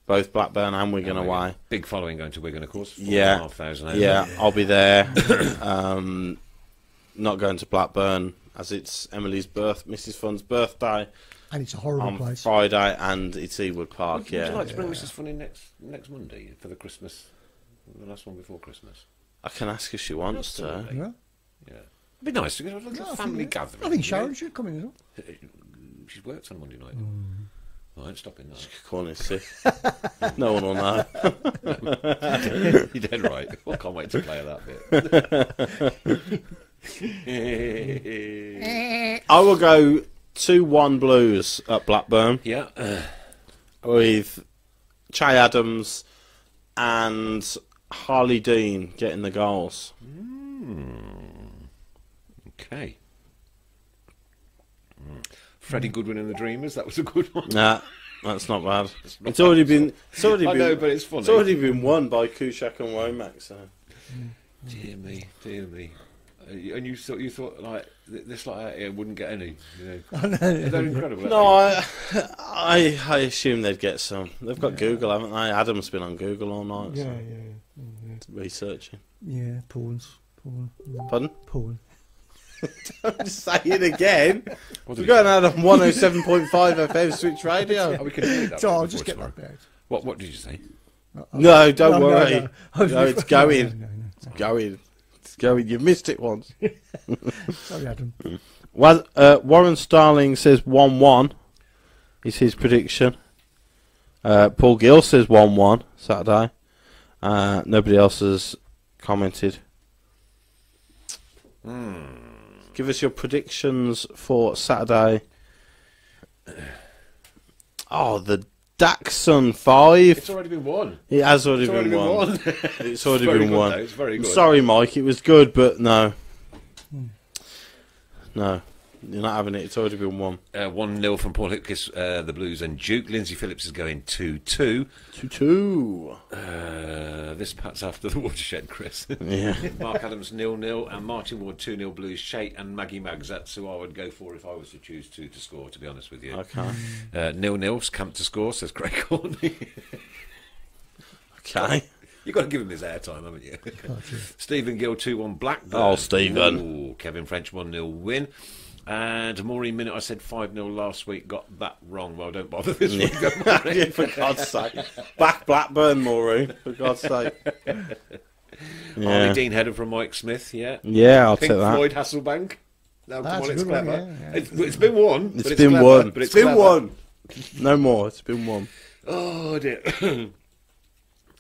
both Blackburn and Wigan away. Big following going to Wigan, of course. Yeah, 4,500. yeah, I'll be there. Not going to Blackburn as it's Mrs. Fun's birthday And it's a horrible on place. Friday, and it's Ewood Park. Would you Yeah, like to bring Mrs. Funny next Monday for the Christmas, the last one before Christmas? I can ask if she wants to. Absolutely. Yeah. Yeah. It'd be nice to get a little Yeah, family I gathering. think Sharon should come in as well. She works on Monday night. I ain't stopping that. Calling sick. No one will know. You're dead right. I can't wait to play that bit. I will go 2-1 Blues at Blackburn. Yeah. With Che Adams and Harley Dean getting the goals. Okay. Freddie Goodwin and the Dreamers. That was a good one. Nah, that's not bad. It's already been. I know, but it's funny. It's already been won by Kushak and Womack. So. Dear me, dear me. And you thought like this like that here wouldn't get any. You know, they're incredible. No, I assume they'd get some. They've got Google, haven't they? Adam's been on Google all night. Yeah, so. yeah. Researching. Yeah, porn. Pardon? Porn. Don't say it again. We're going out on 107.5 FM Switch Radio. Oh, we can do that. So I'll just get that out. What did you say? No, don't worry. No, it's going. No. It's going. It's going. You missed it once. Sorry, Adam. Well, Warren Starling says 1-1 is his prediction. Paul Gill says 1-1 Saturday. Nobody else has commented. Give us your predictions for Saturday. Oh, the Daxon 5. It's already been won. It has already been won. It's already been won. It's very good. I'm sorry, Mike. It was good, but no. No. You're not having it. It's already been won. 1-0 from Paul Hipkiss, the Blues and Duke. Lindsay Phillips is going 2-2. 2-2. This Pat's after the watershed, Chris. Yeah. Mark Adams 0-0 and Martin Ward 2-0 Blues. Shate and Maggie Maggs. That's who I would go for if I was to choose two to score, to be honest with you. Okay. 0-0, Camp to score, says Craig Courtney. Okay. You've got to give him his airtime, haven't you? Stephen Gill 2-1 Blackburn. Oh, Stephen. Ooh, Kevin French 1-0 win. And Maureen Minute, I said 5-0 last week, got that wrong. Well, don't bother this week. Yeah, for God's sake. Back Blackburn, Maureen, for God's sake. Harley Dean header from Mike Smith, yeah. Yeah, I'll Pink take that. Floyd Hasselbank. No, That's come on, a it's good one, clever. yeah. It's been won. It's but been clever, won. But It's been clever. won. No more. It's been won. Oh, dear.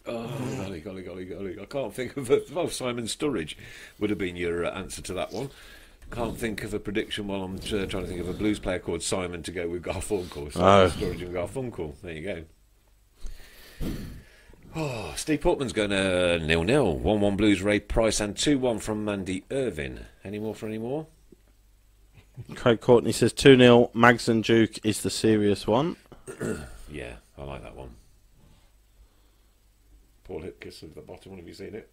Oh, golly. I can't think of a... Well, Simon Sturridge would have been your answer to that one. Can't think of a prediction while I'm trying to think of a blues player called Simon to go with Garfunkel. Simon Sturridge and Garfunkel. There you go. Oh, Steve Portman's going to 0-0. 1-1 Blues, Ray Price, and 2-1 from Mandy Irvin. Any more? Craig Courtney says 2-0. Mags and Duke is the serious one. Yeah, I like that one. Paul Hipkiss at the bottom. Have you seen it?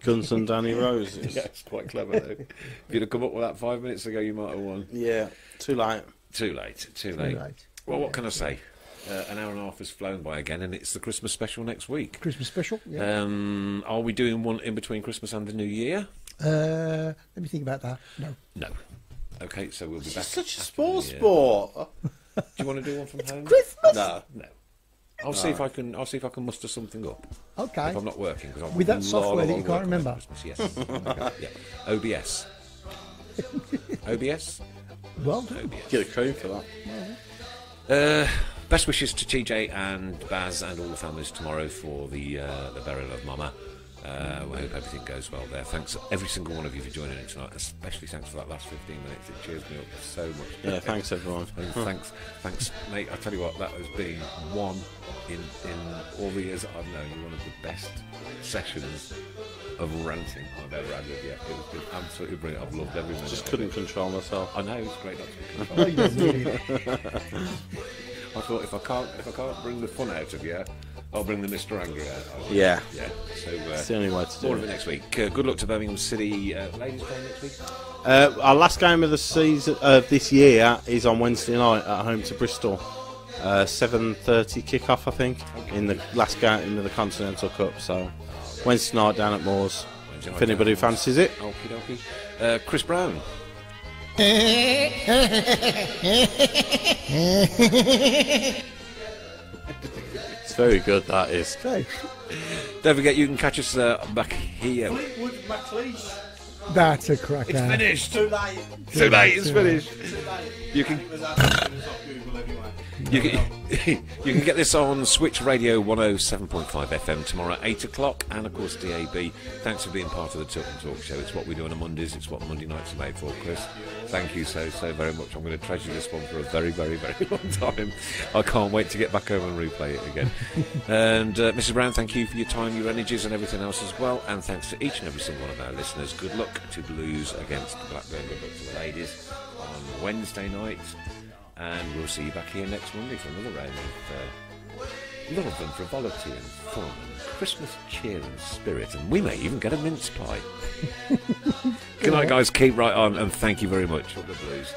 Guns and Danny Roses. Yeah, it's quite clever though. If you'd have come up with that 5 minutes ago, you might have won. Yeah, too late. Too late. Well, what can I say? An hour and a half has flown by again, and it's the Christmas special next week. Christmas special, yeah. Are we doing one in between Christmas and the New Year? Let me think about that. No. Okay, so we'll be back. It's such a sport. sport. Do you want to do one from home? Christmas. No. I'll see if I can muster something up. Okay. If I'm not working, because With that software that you can't remember. Yes. Yeah. OBS. OBS. Well, OBS. Get a cream for that. Best wishes to TJ and Baz and all the families tomorrow for the burial of Mama. We hope everything goes well there. Thanks every single one of you for joining in tonight. Especially thanks for that last 15 minutes. It cheers me up so much. Yeah, thanks everyone. And thanks, mate. I tell you what, that has been one in all the years that I've known you, one of the best sessions of ranting I've ever had with you. It's been absolutely brilliant. I've loved every minute. Just couldn't control myself. I know, it's great not to be controlled. I thought if I can't bring the fun out of you, I'll bring the Mr. Angry out. Yeah. So it's the only way to do more it. of it next week. Good luck to Birmingham City. Ladies playing next week. Our last game of the season this year is on Wednesday night at home to Bristol. 7:30 kick-off, I think, in the last game of the Continental Cup. So Wednesday night down at Moors. If anybody fancies it. Okie dokie. Chris Brown. It's very good, that is. okay. Don't forget, you can catch us back here. Fleetwood McLeish. That's a cracker. It's finished. Too late. Too late. It's finished. You can. You can get this on Switch Radio 107.5 FM tomorrow at 8 o'clock, and of course DAB. Thanks for being part of the Tilton Talk Show. It's what we do on Mondays. It's what Monday nights are made for, Chris. Thank you so very much. I'm going to treasure this one for a very long time. I can't wait to get back home and replay it again. And Mrs. Brown, thank you for your time, your energies, and everything else as well. And thanks to each and every single one of our listeners. Good luck to Blues against Blackburn. Good luck to the ladies on Wednesday night. And we'll see you back here next Monday for another round of love and frivolity and fun and Christmas cheer and spirit. And we may even get a mince pie. Good night, guys. Keep right on, and thank you very much for the Blues.